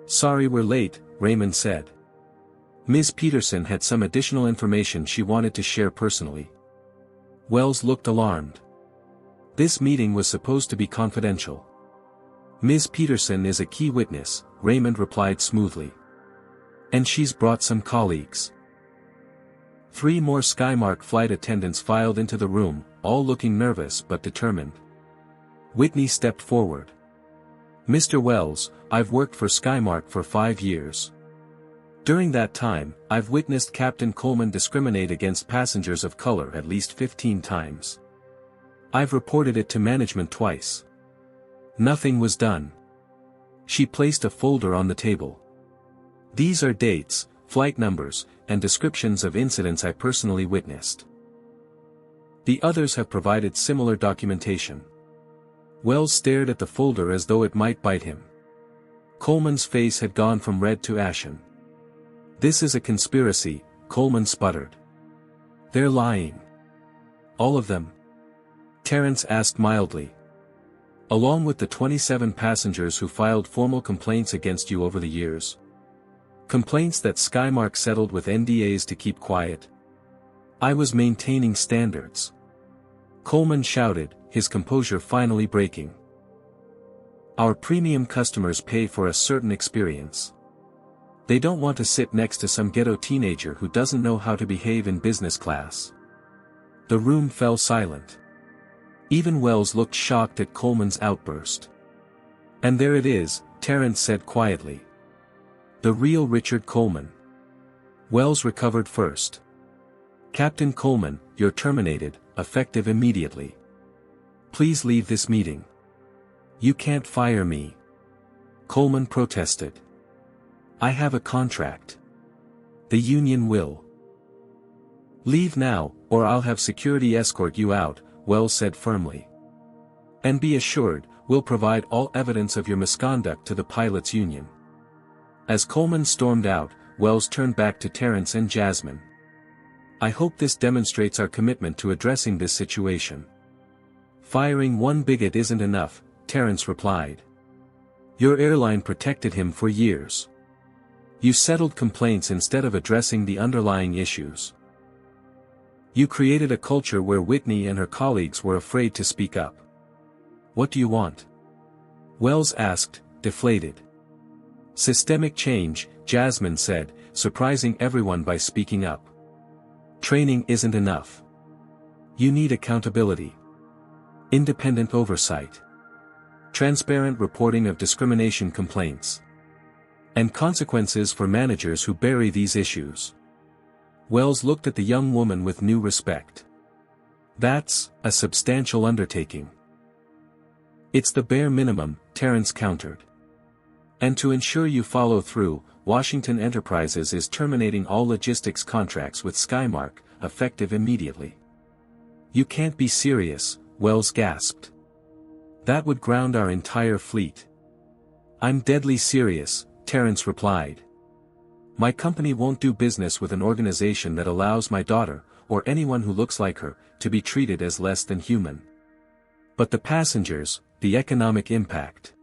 Sorry we're late, Raymond said. Ms. Peterson had some additional information she wanted to share personally. Wells looked alarmed. This meeting was supposed to be confidential. Ms. Peterson is a key witness, Raymond replied smoothly. And she's brought some colleagues. 3 more Skymark flight attendants filed into the room, all looking nervous but determined. Whitney stepped forward. Mr. Wells, I've worked for Skymark for 5 years. During that time, I've witnessed Captain Coleman discriminate against passengers of color at least 15 times. I've reported it to management twice. Nothing was done. She placed a folder on the table. These are dates, flight numbers, and descriptions of incidents I personally witnessed. The others have provided similar documentation. Wells stared at the folder as though it might bite him. Coleman's face had gone from red to ashen. This is a conspiracy, Coleman sputtered. They're lying. All of them? Terrence asked mildly. Along with the 27 passengers who filed formal complaints against you over the years. Complaints that Skymark settled with NDAs to keep quiet. I was maintaining standards. Coleman shouted, his composure finally breaking. Our premium customers pay for a certain experience. They don't want to sit next to some ghetto teenager who doesn't know how to behave in business class. The room fell silent. Even Wells looked shocked at Coleman's outburst. And there it is, Terrence said quietly. The real Richard Coleman. Wells recovered first. Captain Coleman, you're terminated, effective immediately. Please leave this meeting. You can't fire me. Coleman protested. I have a contract. The union will. Leave now, or I'll have security escort you out, Wells said firmly. And be assured, we'll provide all evidence of your misconduct to the pilots' union. As Coleman stormed out, Wells turned back to Terrence and Jasmine. I hope this demonstrates our commitment to addressing this situation. Firing one bigot isn't enough, Terrence replied. Your airline protected him for years. You settled complaints instead of addressing the underlying issues. You created a culture where Whitney and her colleagues were afraid to speak up. What do you want? Wells asked, deflated. Systemic change, Jasmine said, surprising everyone by speaking up. Training isn't enough. You need accountability. Independent oversight. Transparent reporting of discrimination complaints. And consequences for managers who bury these issues. Wells looked at the young woman with new respect. That's a substantial undertaking. It's the bare minimum, Terrence countered. And to ensure you follow through, Washington Enterprises is terminating all logistics contracts with Skymark, effective immediately. You can't be serious, Wells gasped. That would ground our entire fleet. I'm deadly serious, Terrence replied. My company won't do business with an organization that allows my daughter, or anyone who looks like her, to be treated as less than human. But the passengers, the economic impact,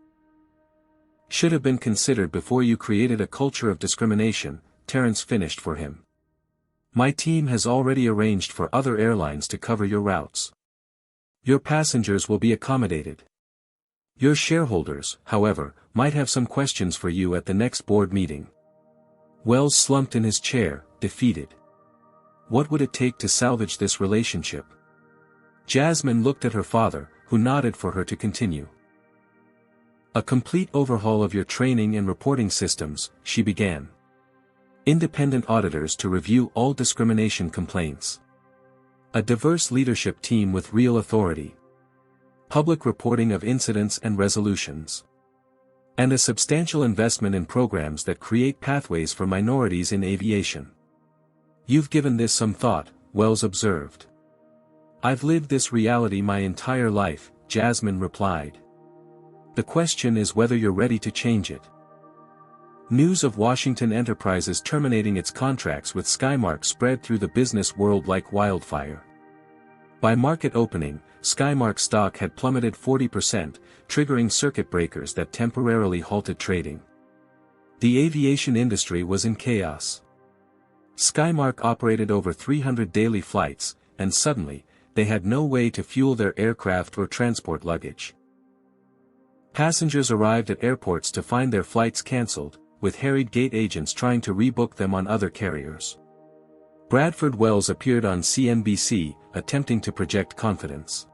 should have been considered before you created a culture of discrimination, Terrence finished for him. My team has already arranged for other airlines to cover your routes. Your passengers will be accommodated. Your shareholders, however, might have some questions for you at the next board meeting. Wells slumped in his chair, defeated. What would it take to salvage this relationship? Jasmine looked at her father, who nodded for her to continue. A complete overhaul of your training and reporting systems, she began. Independent auditors to review all discrimination complaints. A diverse leadership team with real authority. Public reporting of incidents and resolutions. And a substantial investment in programs that create pathways for minorities in aviation. You've given this some thought, Wells observed. I've lived this reality my entire life, Jasmine replied. The question is whether you're ready to change it. News of Washington Enterprises terminating its contracts with Skymark spread through the business world like wildfire. By market opening, Skymark stock had plummeted 40%, triggering circuit breakers that temporarily halted trading. The aviation industry was in chaos. Skymark operated over 300 daily flights, and suddenly, they had no way to fuel their aircraft or transport luggage. Passengers arrived at airports to find their flights cancelled, with harried gate agents trying to rebook them on other carriers. Bradford Wells appeared on CNBC, attempting to project confidence.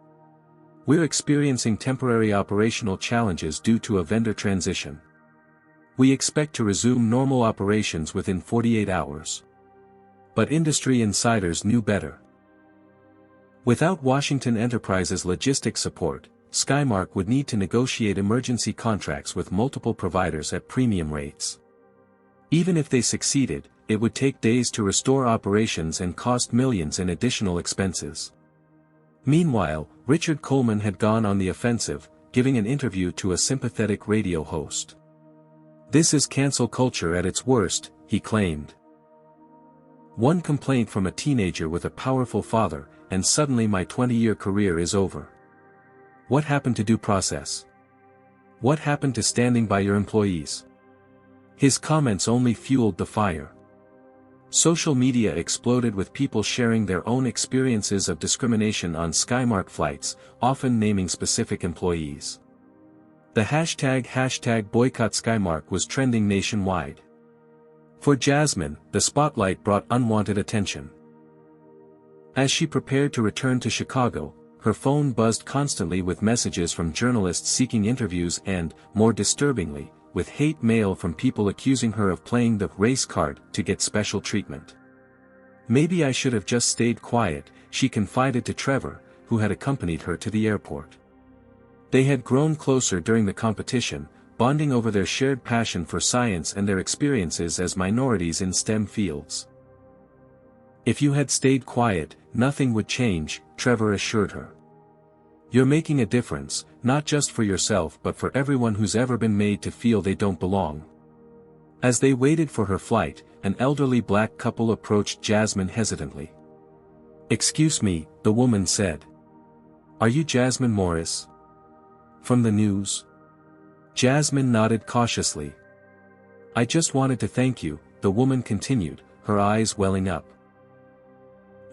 We're experiencing temporary operational challenges due to a vendor transition. We expect to resume normal operations within 48 hours. But industry insiders knew better. Without Washington Enterprises' logistics support, Skymark would need to negotiate emergency contracts with multiple providers at premium rates. Even if they succeeded, it would take days to restore operations and cost millions in additional expenses. Meanwhile, Richard Coleman had gone on the offensive, giving an interview to a sympathetic radio host. This is cancel culture at its worst, he claimed. One complaint from a teenager with a powerful father, and suddenly my 20-year career is over. What happened to due process? What happened to standing by your employees? His comments only fueled the fire. Social media exploded with people sharing their own experiences of discrimination on Skymark flights, often naming specific employees. The hashtag boycott Skymark was trending nationwide. For Jasmine, the spotlight brought unwanted attention. As she prepared to return to Chicago, her phone buzzed constantly with messages from journalists seeking interviews and, more disturbingly, with hate mail from people accusing her of playing the race card to get special treatment. Maybe I should have just stayed quiet, she confided to Trevor, who had accompanied her to the airport. They had grown closer during the competition, bonding over their shared passion for science and their experiences as minorities in STEM fields. If you had stayed quiet, nothing would change, Trevor assured her. You're making a difference, not just for yourself but for everyone who's ever been made to feel they don't belong. As they waited for her flight, an elderly black couple approached Jasmine hesitantly. Excuse me, the woman said. Are you Jasmine Morris? From the news? Jasmine nodded cautiously. I just wanted to thank you, the woman continued, her eyes welling up.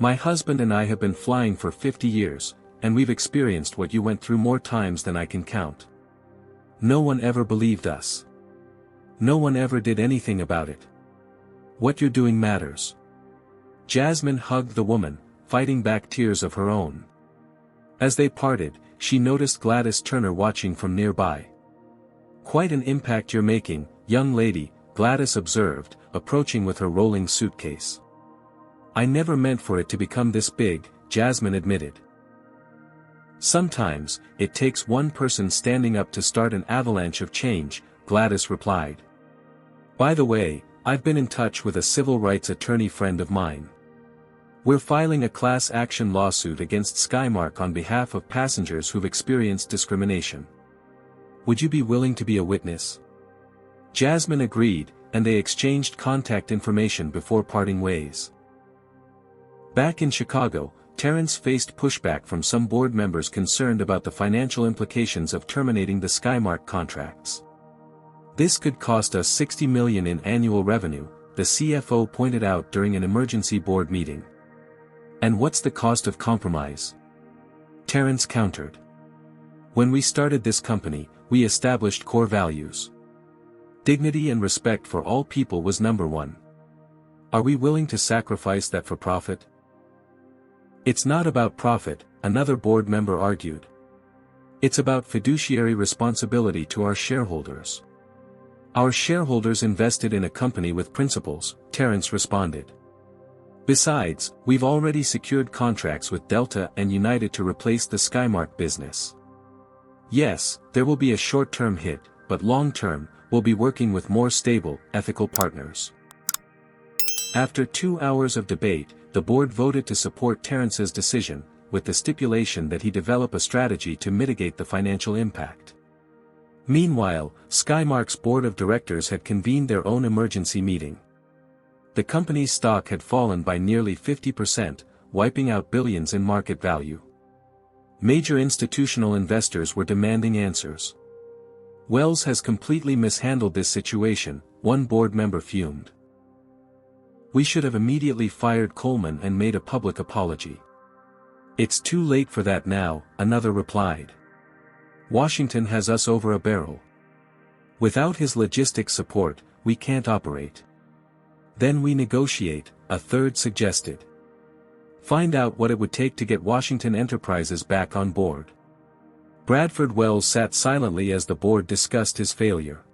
My husband and I have been flying for 50 years, and we've experienced what you went through more times than I can count. No one ever believed us. No one ever did anything about it. What you're doing matters. Jasmine hugged the woman, fighting back tears of her own. As they parted, she noticed Gladys Turner watching from nearby. Quite an impact you're making, young lady, Gladys observed, approaching with her rolling suitcase. I never meant for it to become this big, Jasmine admitted. Sometimes, it takes one person standing up to start an avalanche of change, Gladys replied. By the way, I've been in touch with a civil rights attorney friend of mine. We're filing a class action lawsuit against Skymark on behalf of passengers who've experienced discrimination. Would you be willing to be a witness? Jasmine agreed, and they exchanged contact information before parting ways. Back in Chicago, Terrence faced pushback from some board members concerned about the financial implications of terminating the Skymark contracts. This could cost us $60 million in annual revenue, the CFO pointed out during an emergency board meeting. And what's the cost of compromise? Terrence countered. When we started this company, we established core values. Dignity and respect for all people was number one. Are we willing to sacrifice that for profit? It's not about profit, another board member argued. It's about fiduciary responsibility to our shareholders. Our shareholders invested in a company with principles, Terence responded. Besides, we've already secured contracts with Delta and United to replace the Skymark business. Yes, there will be a short-term hit, but long-term, we'll be working with more stable, ethical partners. After 2 hours of debate, the board voted to support Terence's decision, with the stipulation that he develop a strategy to mitigate the financial impact. Meanwhile, Skymark's board of directors had convened their own emergency meeting. The company's stock had fallen by nearly 50%, wiping out billions in market value. Major institutional investors were demanding answers. Wells has completely mishandled this situation, one board member fumed. We should have immediately fired Coleman and made a public apology. It's too late for that now, another replied. Washington has us over a barrel. Without his logistics support, we can't operate. Then we negotiate, a third suggested. Find out what it would take to get Washington Enterprises back on board. Bradford Wells sat silently as the board discussed his failure.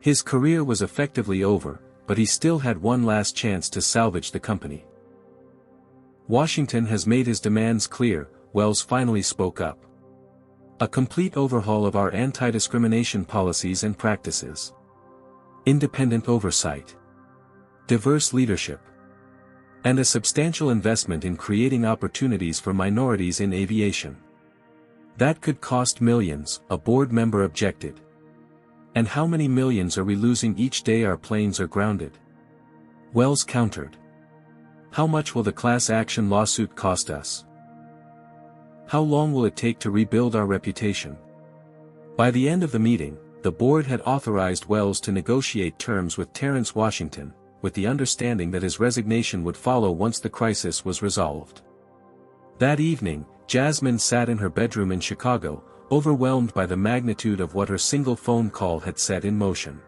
His career was effectively over, but he still had one last chance to salvage the company. Washington has made his demands clear, Wells finally spoke up. A complete overhaul of our anti-discrimination policies and practices. Independent oversight. Diverse leadership. And a substantial investment in creating opportunities for minorities in aviation. That could cost millions, a board member objected. And how many millions are we losing each day our planes are grounded? Wells countered. How much will the class action lawsuit cost us? How long will it take to rebuild our reputation? By the end of the meeting, the board had authorized Wells to negotiate terms with Terence Washington, with the understanding that his resignation would follow once the crisis was resolved. That evening, Jasmine sat in her bedroom in Chicago, overwhelmed by the magnitude of what her single phone call had set in motion.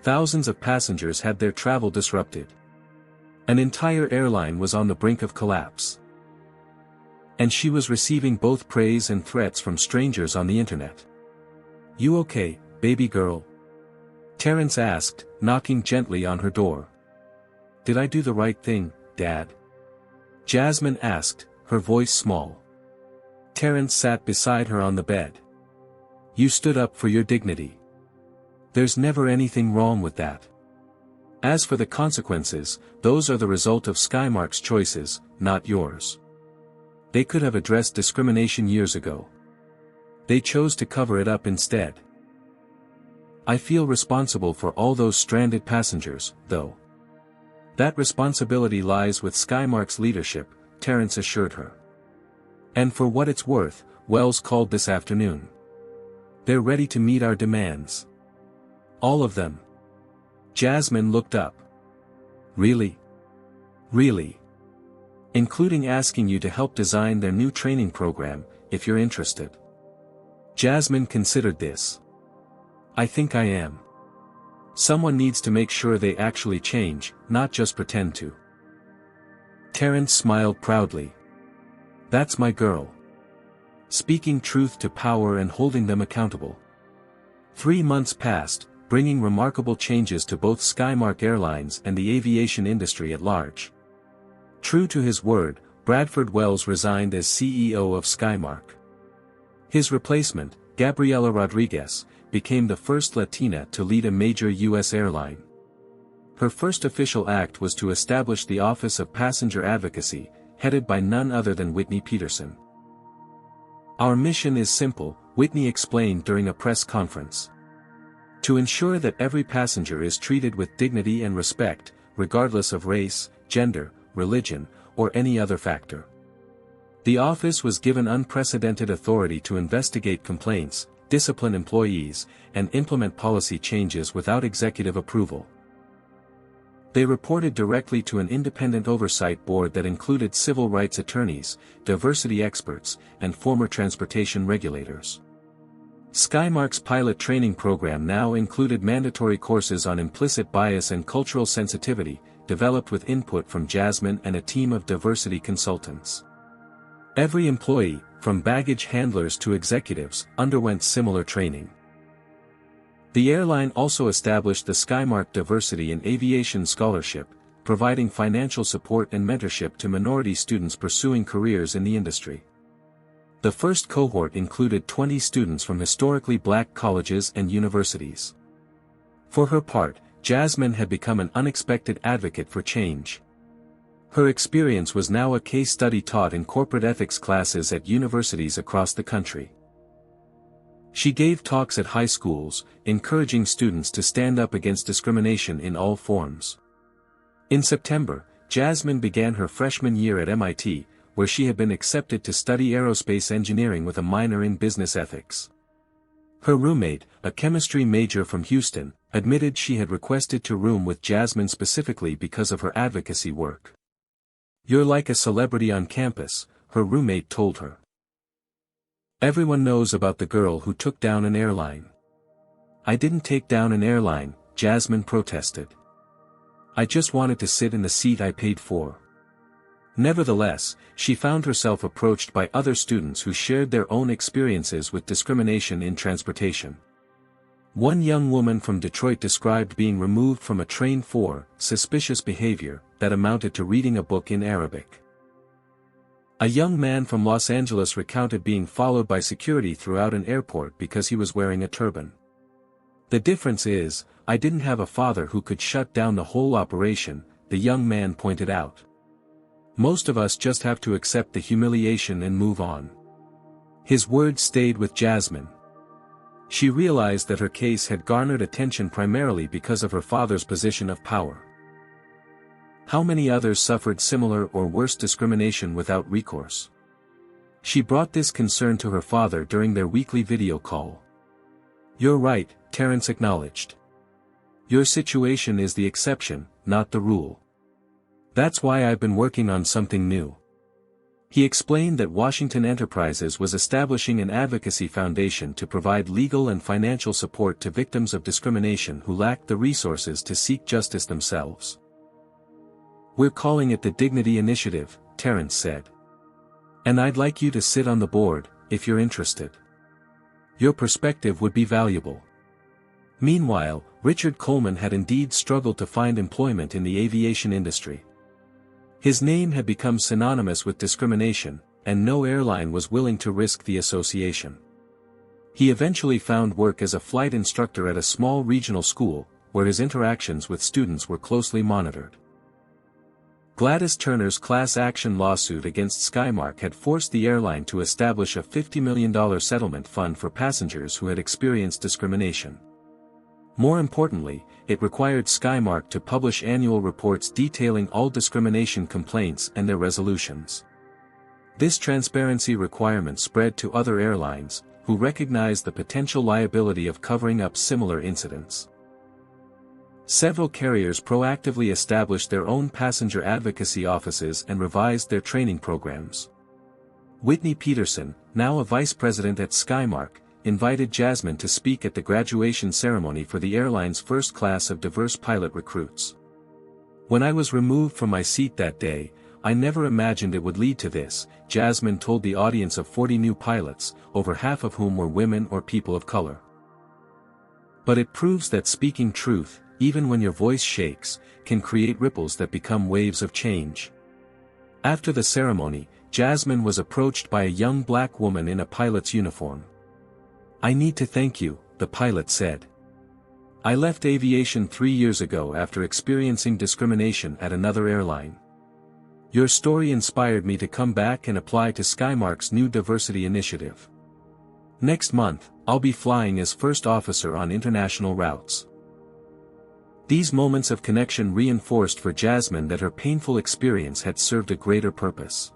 Thousands of passengers had their travel disrupted. An entire airline was on the brink of collapse. And she was receiving both praise and threats from strangers on the internet. You okay, baby girl? Terence asked, knocking gently on her door. Did I do the right thing, Dad? Jasmine asked, her voice small. Terence sat beside her on the bed. You stood up for your dignity. There's never anything wrong with that. As for the consequences, those are the result of Skymark's choices, not yours. They could have addressed discrimination years ago. They chose to cover it up instead. I feel responsible for all those stranded passengers, though. That responsibility lies with Skymark's leadership, Terence assured her. And for what it's worth, Wells called this afternoon. They're ready to meet our demands. All of them. Jasmine looked up. Really? Really? Including asking you to help design their new training program, if you're interested. Jasmine considered this. I think I am. Someone needs to make sure they actually change, not just pretend to. Terence smiled proudly. That's my girl. Speaking truth to power and holding them accountable. 3 months passed, bringing remarkable changes to both Skymark Airlines and the aviation industry at large. True to his word, Bradford Wells resigned as CEO of Skymark. His replacement, Gabriela Rodriguez, became the first Latina to lead a major U.S. airline. Her first official act was to establish the Office of Passenger Advocacy, headed by none other than Whitney Peterson. Our mission is simple, Whitney explained during a press conference. To ensure that every passenger is treated with dignity and respect, regardless of race, gender, religion, or any other factor. The office was given unprecedented authority to investigate complaints, discipline employees, and implement policy changes without executive approval. They reported directly to an independent oversight board that included civil rights attorneys, diversity experts, and former transportation regulators. Skymark's pilot training program now included mandatory courses on implicit bias and cultural sensitivity, developed with input from Jasmine and a team of diversity consultants. Every employee, from baggage handlers to executives, underwent similar training. The airline also established the Skymark Diversity in Aviation Scholarship, providing financial support and mentorship to minority students pursuing careers in the industry. The first cohort included 20 students from historically black colleges and universities. For her part, Jasmine had become an unexpected advocate for change. Her experience was now a case study taught in corporate ethics classes at universities across the country. She gave talks at high schools, encouraging students to stand up against discrimination in all forms. In September, Jasmine began her freshman year at MIT, where she had been accepted to study aerospace engineering with a minor in business ethics. Her roommate, a chemistry major from Houston, admitted she had requested to room with Jasmine specifically because of her advocacy work. "You're like a celebrity on campus," her roommate told her. "Everyone knows about the girl who took down an airline." "I didn't take down an airline," Jasmine protested. "I just wanted to sit in the seat I paid for." Nevertheless, she found herself approached by other students who shared their own experiences with discrimination in transportation. One young woman from Detroit described being removed from a train for suspicious behavior that amounted to reading a book in Arabic. A young man from Los Angeles recounted being followed by security throughout an airport because he was wearing a turban. "The difference is, I didn't have a father who could shut down the whole operation," the young man pointed out. "Most of us just have to accept the humiliation and move on." His words stayed with Jasmine. She realized that her case had garnered attention primarily because of her father's position of power. How many others suffered similar or worse discrimination without recourse? She brought this concern to her father during their weekly video call. "You're right," Terrence acknowledged. "Your situation is the exception, not the rule. That's why I've been working on something new." He explained that Washington Enterprises was establishing an advocacy foundation to provide legal and financial support to victims of discrimination who lacked the resources to seek justice themselves. "We're calling it the Dignity Initiative," Terrence said. "And I'd like you to sit on the board, if you're interested. Your perspective would be valuable." Meanwhile, Richard Coleman had indeed struggled to find employment in the aviation industry. His name had become synonymous with discrimination, and no airline was willing to risk the association. He eventually found work as a flight instructor at a small regional school, where his interactions with students were closely monitored. Gladys Turner's class action lawsuit against Skymark had forced the airline to establish a $50 million settlement fund for passengers who had experienced discrimination. More importantly, it required Skymark to publish annual reports detailing all discrimination complaints and their resolutions. This transparency requirement spread to other airlines, who recognized the potential liability of covering up similar incidents. Several carriers proactively established their own passenger advocacy offices and revised their training programs. Whitney Peterson, now a vice president at Skymark, invited Jasmine to speak at the graduation ceremony for the airline's first class of diverse pilot recruits. "When I was removed from my seat that day, I never imagined it would lead to this," Jasmine told the audience of 40 new pilots, over half of whom were women or people of color. "But it proves that speaking truth, even when your voice shakes, can create ripples that become waves of change." After the ceremony, Jasmine was approached by a young black woman in a pilot's uniform. "I need to thank you," the pilot said. "I left aviation 3 years ago after experiencing discrimination at another airline. Your story inspired me to come back and apply to Skymark's new diversity initiative. Next month, I'll be flying as first officer on international routes." These moments of connection reinforced for Jasmine that her painful experience had served a greater purpose.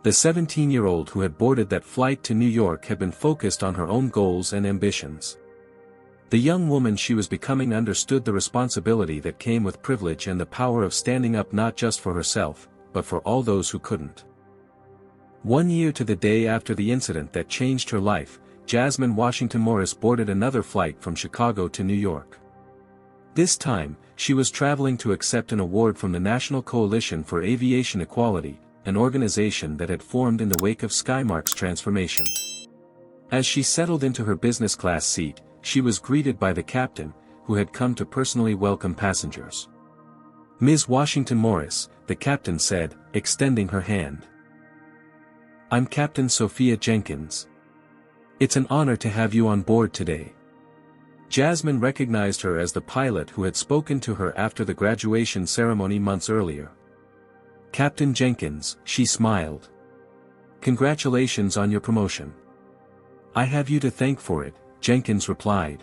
The 17-year-old who had boarded that flight to New York had been focused on her own goals and ambitions. The young woman she was becoming understood the responsibility that came with privilege and the power of standing up not just for herself, but for all those who couldn't. 1 year to the day after the incident that changed her life, Jasmine Washington Morris boarded another flight from Chicago to New York. This time, she was traveling to accept an award from the National Coalition for Aviation Equality, an organization that had formed in the wake of Skymark's transformation. As she settled into her business class seat, she was greeted by the captain, who had come to personally welcome passengers. "Ms. Washington Morris," the captain said, extending her hand. "I'm Captain Sophia Jenkins. It's an honor to have you on board today." Jasmine recognized her as the pilot who had spoken to her after the graduation ceremony months earlier. "Captain Jenkins," she smiled. "Congratulations on your promotion." "I have you to thank for it," Jenkins replied.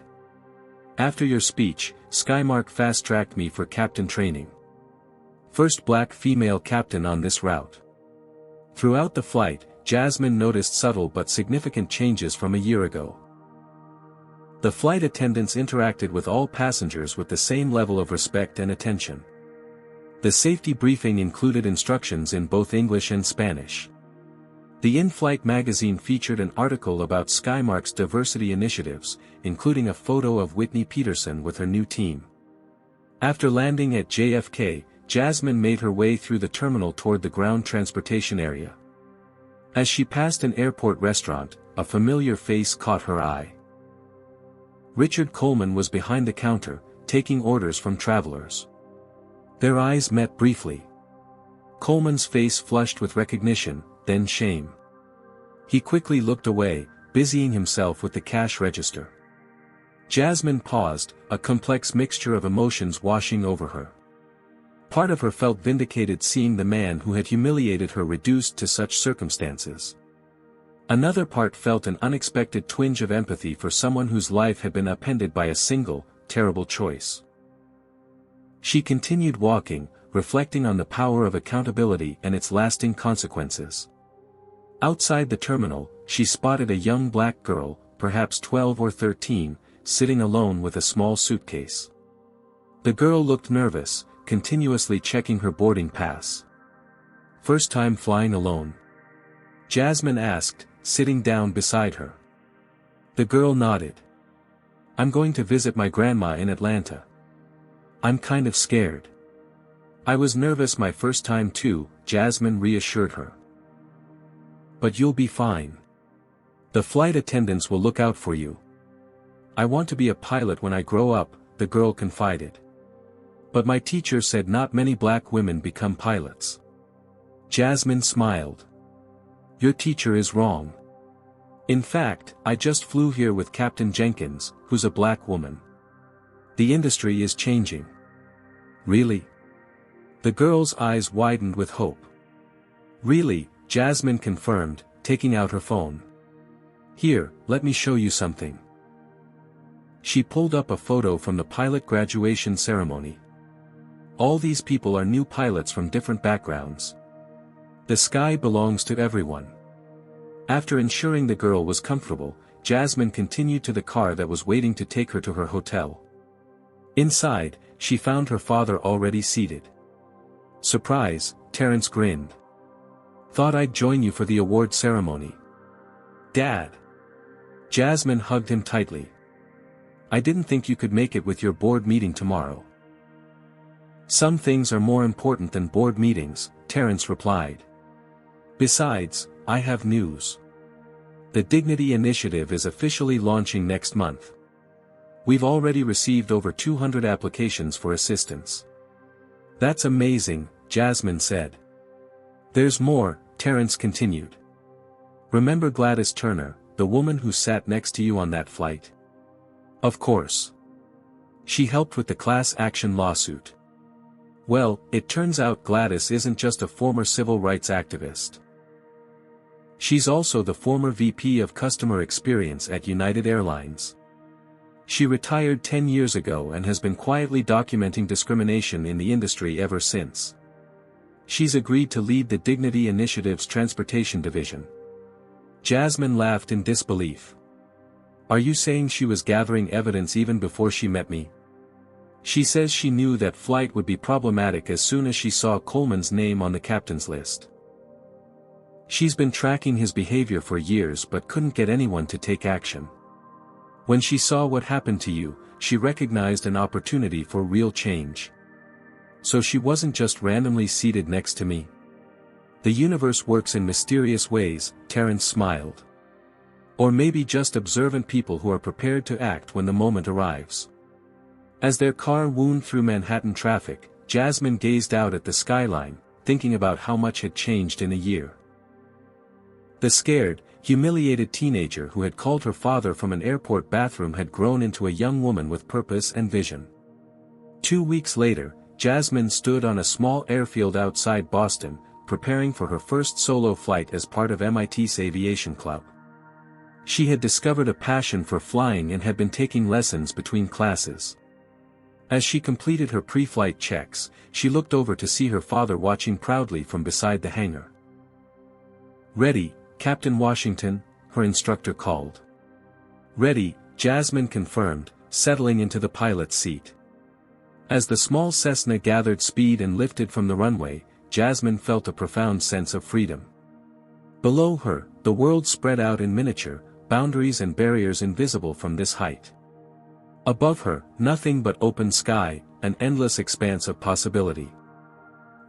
"After your speech, Skymark fast-tracked me for captain training. First black female captain on this route." Throughout the flight, Jasmine noticed subtle but significant changes from a year ago. The flight attendants interacted with all passengers with the same level of respect and attention. The safety briefing included instructions in both English and Spanish. The in-flight magazine featured an article about Skymark's diversity initiatives, including a photo of Whitney Peterson with her new team. After landing at JFK, Jasmine made her way through the terminal toward the ground transportation area. As she passed an airport restaurant, a familiar face caught her eye. Richard Coleman was behind the counter, taking orders from travelers. Their eyes met briefly. Coleman's face flushed with recognition, then shame. He quickly looked away, busying himself with the cash register. Jasmine paused, a complex mixture of emotions washing over her. Part of her felt vindicated seeing the man who had humiliated her reduced to such circumstances. Another part felt an unexpected twinge of empathy for someone whose life had been upended by a single, terrible choice. She continued walking, reflecting on the power of accountability and its lasting consequences. Outside the terminal, she spotted a young black girl, perhaps 12 or 13, sitting alone with a small suitcase. The girl looked nervous, continuously checking her boarding pass. "First time flying alone?" Jasmine asked, sitting down beside her. The girl nodded. "I'm going to visit my grandma in Atlanta. I'm kind of scared." "I was nervous my first time too," Jasmine reassured her. "But you'll be fine. The flight attendants will look out for you." "I want to be a pilot when I grow up," the girl confided. "But my teacher said not many black women become pilots." Jasmine smiled. "Your teacher is wrong. In fact, I just flew here with Captain Jenkins, who's a black woman. The industry is changing." "Really?" The girl's eyes widened with hope. "Really," Jasmine confirmed, taking out her phone. "Here, let me show you something." She pulled up a photo from the pilot graduation ceremony. All these people are new pilots from different backgrounds. The sky belongs to everyone. After ensuring the girl was comfortable, Jasmine continued to the car that was waiting to take her to her hotel. Inside, she found her father already seated. "Surprise," Terrence grinned. "Thought I'd join you for the award ceremony." "Dad." Jasmine hugged him tightly. "I didn't think you could make it with your board meeting tomorrow." "Some things are more important than board meetings," Terrence replied. "Besides, I have news. The Dignity Initiative is officially launching next month. We've already received over 200 applications for assistance." "That's amazing," Jasmine said. "There's more," Terrence continued. "Remember Gladys Turner, the woman who sat next to you on that flight?" "Of course. She helped with the class action lawsuit." "Well, it turns out Gladys isn't just a former civil rights activist. She's also the former VP of Customer Experience at United Airlines. She retired 10 years ago and has been quietly documenting discrimination in the industry ever since. She's agreed to lead the Dignity Initiative's transportation division." Jasmine laughed in disbelief. "Are you saying she was gathering evidence even before she met me?" "She says she knew that flight would be problematic as soon as she saw Coleman's name on the captain's list. She's been tracking his behavior for years but couldn't get anyone to take action. When she saw what happened to you, she recognized an opportunity for real change. So she wasn't just randomly seated next to me. The universe works in mysterious ways, Terrence smiled. Or maybe just observant people who are prepared to act when the moment arrives. As their car wound through Manhattan traffic, Jasmine gazed out at the skyline, thinking about how much had changed in a year. The scared, humiliated teenager who had called her father from an airport bathroom had grown into a young woman with purpose and vision. 2 weeks later, Jasmine stood on a small airfield outside Boston, preparing for her first solo flight as part of MIT's aviation club. She had discovered a passion for flying and had been taking lessons between classes. As she completed her pre-flight checks, she looked over to see her father watching proudly from beside the hangar. "Ready, Captain Washington," her instructor called. "Ready," Jasmine confirmed, settling into the pilot's seat. As the small Cessna gathered speed and lifted from the runway, Jasmine felt a profound sense of freedom. Below her, the world spread out in miniature, boundaries and barriers invisible from this height. Above her, nothing but open sky, an endless expanse of possibility.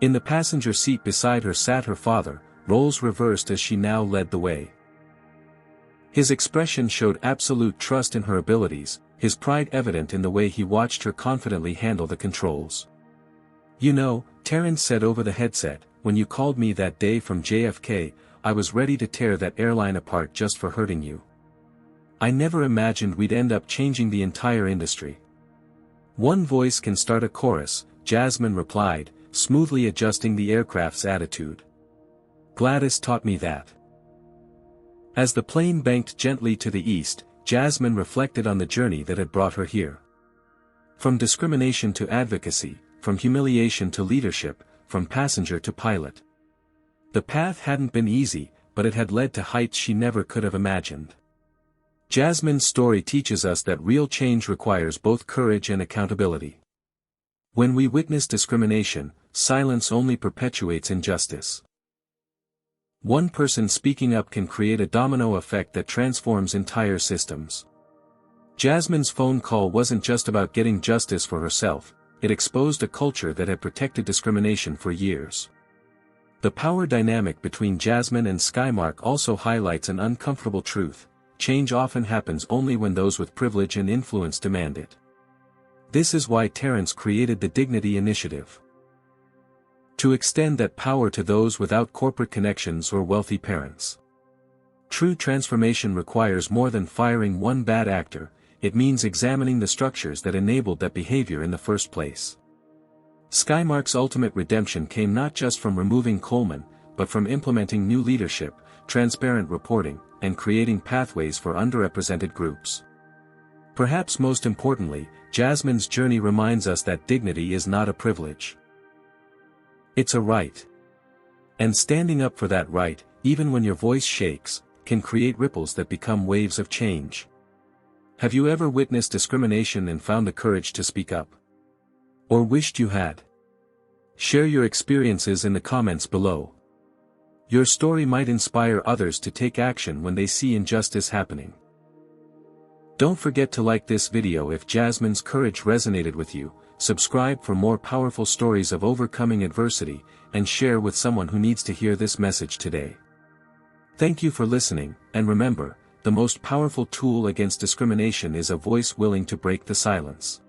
In the passenger seat beside her sat her father, roles reversed as she now led the way. His expression showed absolute trust in her abilities, his pride evident in the way he watched her confidently handle the controls. "You know," Terrence said over the headset, "when you called me that day from JFK, I was ready to tear that airline apart just for hurting you. I never imagined we'd end up changing the entire industry." "One voice can start a chorus," Jasmine replied, smoothly adjusting the aircraft's attitude. "Gladys taught me that." As the plane banked gently to the east, Jasmine reflected on the journey that had brought her here. From discrimination to advocacy, from humiliation to leadership, from passenger to pilot. The path hadn't been easy, but it had led to heights she never could have imagined. Jasmine's story teaches us that real change requires both courage and accountability. When we witness discrimination, silence only perpetuates injustice. One person speaking up can create a domino effect that transforms entire systems. Jasmine's phone call wasn't just about getting justice for herself, it exposed a culture that had protected discrimination for years. The power dynamic between Jasmine and Skymark also highlights an uncomfortable truth: change often happens only when those with privilege and influence demand it. This is why Terrence created the Dignity Initiative. To extend that power to those without corporate connections or wealthy parents. True transformation requires more than firing one bad actor, it means examining the structures that enabled that behavior in the first place. Skymark's ultimate redemption came not just from removing Coleman, but from implementing new leadership, transparent reporting, and creating pathways for underrepresented groups. Perhaps most importantly, Jasmine's journey reminds us that dignity is not a privilege. It's a right. And standing up for that right, even when your voice shakes, can create ripples that become waves of change. Have you ever witnessed discrimination and found the courage to speak up? Or wished you had? Share your experiences in the comments below. Your story might inspire others to take action when they see injustice happening. Don't forget to like this video if Jasmine's courage resonated with you, subscribe for more powerful stories of overcoming adversity, and share with someone who needs to hear this message today. Thank you for listening, and remember, the most powerful tool against discrimination is a voice willing to break the silence.